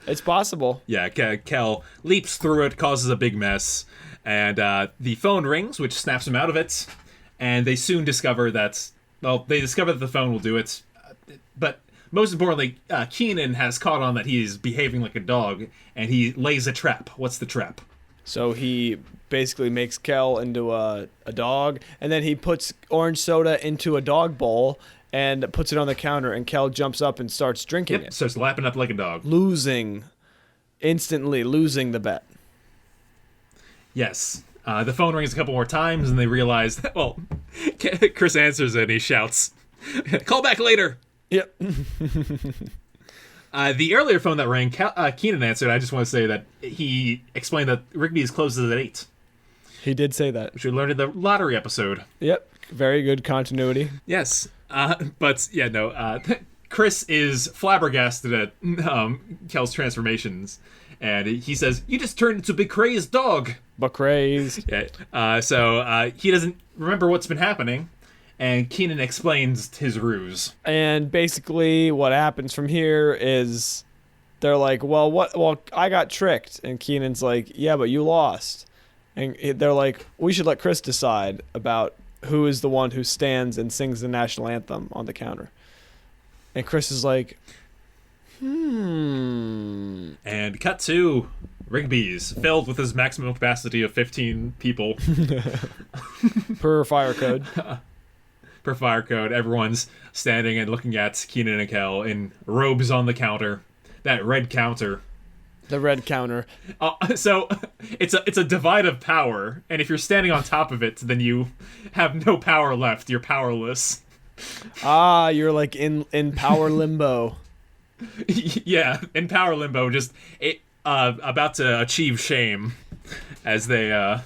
It's possible. Yeah, Kel leaps through it, causes a big mess, and the phone rings, which snaps him out of it. And they soon discover that, the phone will do it. But most importantly, Kenan has caught on that he is behaving like a dog, and he lays a trap. What's the trap? So he basically makes Kel into a dog, and then he puts orange soda into a dog bowl and puts it on the counter, and Kel jumps up and starts drinking it. Starts lapping up like a dog. Instantly losing the bet. Yes. The phone rings a couple more times, and they realize that, Chris answers it, and he shouts, "Call back later!" Yep. The earlier phone that rang, Kenan answered. I just want to say that he explained that Rigby's closes at 8. He did say that. Which we learned in the lottery episode. Yep. Very good continuity. Yes. Chris is flabbergasted at Kel's transformations. And he says, "You just turned into a big crazed dog." But crazed. Yeah. So he doesn't remember what's been happening. And Kenan explains his ruse. And basically what happens from here is they're like, well, I got tricked. And Kenan's like, yeah, but you lost. And they're like, we should let Chris decide about who is the one who stands and sings the national anthem on the counter. And Chris is like, And cut to Rigby's, filled with his maximum capacity of 15 people. Per fire code. Per fire code, everyone's standing and looking at Kenan and Kel in robes on the counter. That red counter. The red counter. So it's a divide of power, and if you're standing on top of it, then you have no power left. You're powerless. You're like in power limbo. Yeah, in power limbo, just about to achieve shame as they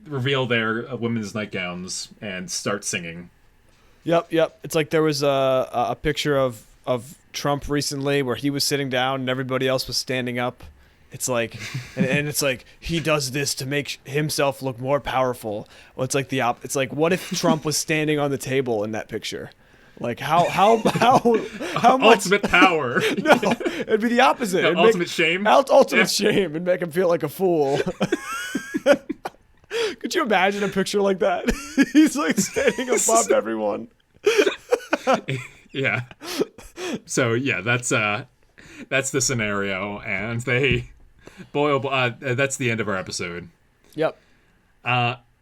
reveal their women's nightgowns and start singing. Yep. It's like there was a picture of Trump recently where he was sitting down and everybody else was standing up. It's like, and it's like he does this to make himself look more powerful. Well, it's like it's like, what if Trump was standing on the table in that picture? Like how much ultimate power? No, it'd be the opposite. No, ultimate shame. Ultimate shame and make him feel like a fool. Could you imagine a picture like that? He's like standing above everyone. Yeah. So yeah, that's the scenario, and they, that's the end of our episode. Yep.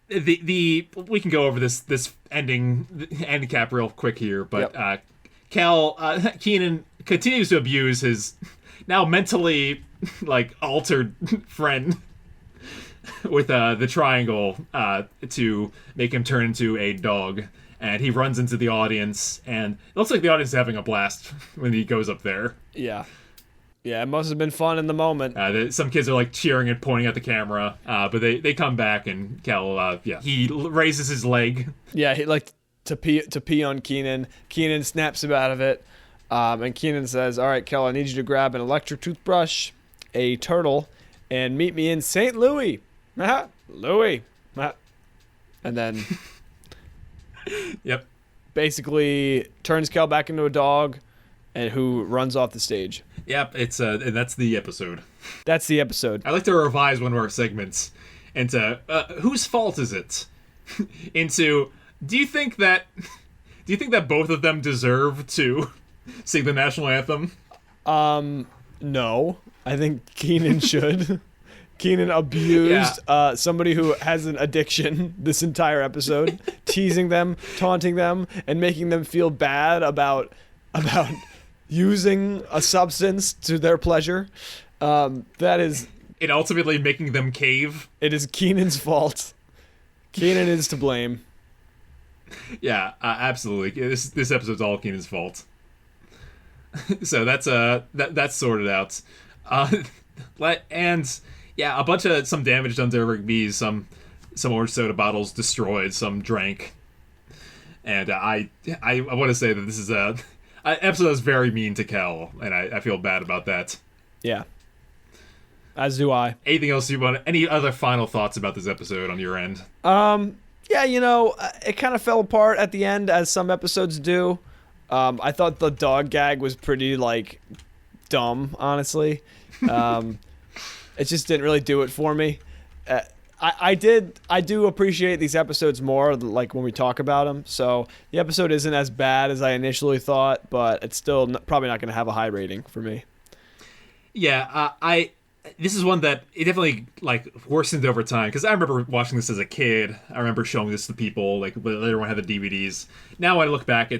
We can go over this end cap real quick here, but Kenan continues to abuse his now mentally altered friend with the triangle to make him turn into a dog. And he runs into the audience, and it looks like the audience is having a blast when he goes up there. Yeah, it must have been fun in the moment. Some kids are cheering and pointing at the camera, but they come back, and Kel, he raises his leg. Yeah, he to pee on Kenan. Kenan snaps him out of it, and Kenan says, "All right, Kel, I need you to grab an electric toothbrush, a turtle, and meet me in St. Louis." Louis. And then... Yep. Basically turns Kel back into a dog and who runs off the stage. Yep, it's and that's the episode. That's the episode. I like to revise one of our segments into whose fault is it? Into do you think that both of them deserve to sing the national anthem? No. I think Kenan should. Kenan abused somebody who has an addiction this entire episode, teasing them, taunting them, and making them feel bad about using a substance to their pleasure. That is... And ultimately making them cave. It is Kenan's fault. Kenan is to blame. Yeah, absolutely. This episode's all Kenan's fault. So that's sorted out. And yeah, a bunch of some damage done to Eric B's, some orange soda bottles destroyed, some drank. And I want to say that this is an episode that's very mean to Kel, and I feel bad about that. Yeah. As do I. Anything else you want? Any other final thoughts about this episode on your end? Yeah, it kind of fell apart at the end, as some episodes do. I thought the dog gag was pretty, dumb, honestly. It just didn't really do it for me. I do appreciate these episodes more, when we talk about them. So the episode isn't as bad as I initially thought, but it's still probably not going to have a high rating for me. Yeah, this is one that it definitely worsened over time, because I remember watching this as a kid. I remember showing this to people later when I had the DVDs. Now when I look back,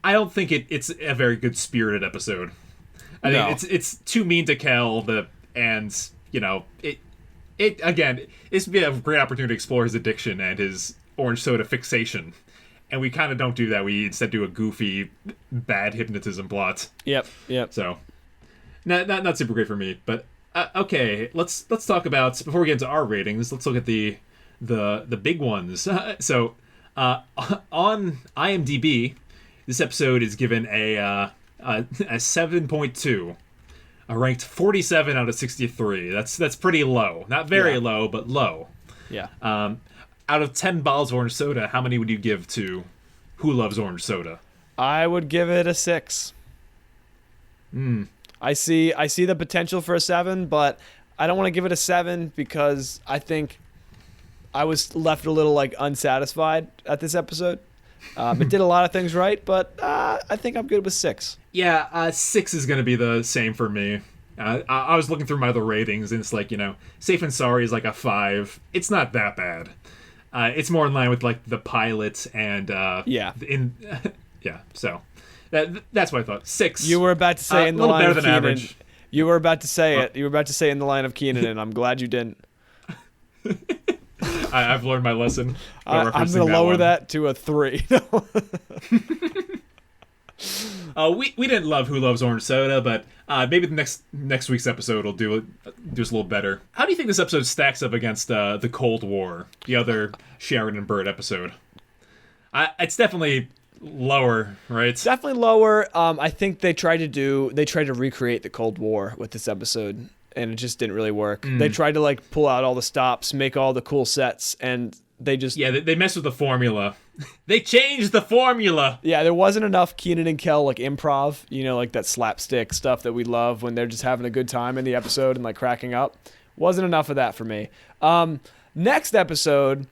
I don't think it's a very good spirited episode. I think it's too mean to Kel, it again, this would be a great opportunity to explore his addiction and his orange soda fixation. And we kind of don't do that. We instead do a goofy, bad hypnotism plot. Yep. So, not super great for me, but okay, let's talk about, before we get into our ratings, let's look at the big ones. So on IMDb, this episode is given a 7.2, ranked 47 out of 63. That's pretty low. Not very low, but low. Yeah. Out of 10 bottles of orange soda, how many would you give to Who Loves Orange Soda? I would give it a 6. I see the potential for a 7, but I don't want to give it a 7 because I think I was left a little unsatisfied at this episode. It did a lot of things right, but I think I'm good with 6. Yeah, 6 is going to be the same for me. I was looking through my other ratings, and it's Safe and Sorry is a 5. It's not that bad. It's more in line with the pilot and so that's what I thought. 6. You were about to say in the line of Kenan. Average. You were about to say it. You were about to say in the line of Kenan, and I'm glad you didn't. I've learned my lesson. I'm going to lower that to a 3. We didn't love Who Loves Orange Soda, but maybe the next week's episode will do us a little better. How do you think this episode stacks up against the Cold War, the other Sharon and Burt episode? It's definitely lower, right? Definitely lower. I think they tried to recreate the Cold War with this episode, and it just didn't really work. They tried to pull out all the stops, make all the cool sets, and they just... Yeah, they messed with the formula. They changed the formula! Yeah, there wasn't enough Kenan and Kel, improv, that slapstick stuff that we love when they're just having a good time in the episode and, cracking up. Wasn't enough of that for me. Next episode,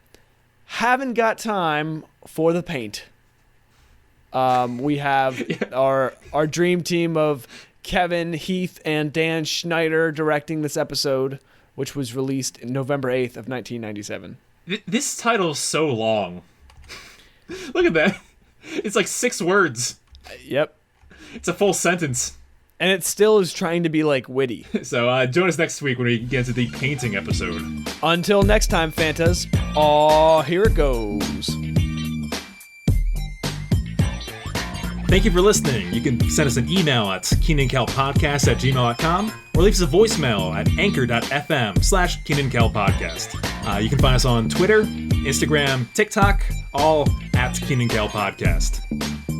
haven't got time for the paint. We have our dream team of Kevin, Heath, and Dan Schneider directing this episode, which was released in November 8th of 1997. This title is so long. Look at that. It's 6 words. Yep. It's a full sentence. And it still is trying to be, witty. So join us next week when we get into the painting episode. Until next time, Fantas. Here it goes. Thank you for listening. You can send us an email at KenanCalPodcast@gmail.com or leave us a voicemail at anchor.fm/KenanCalPodcast. You can find us on Twitter, Instagram, TikTok, all at KenanCalPodcast.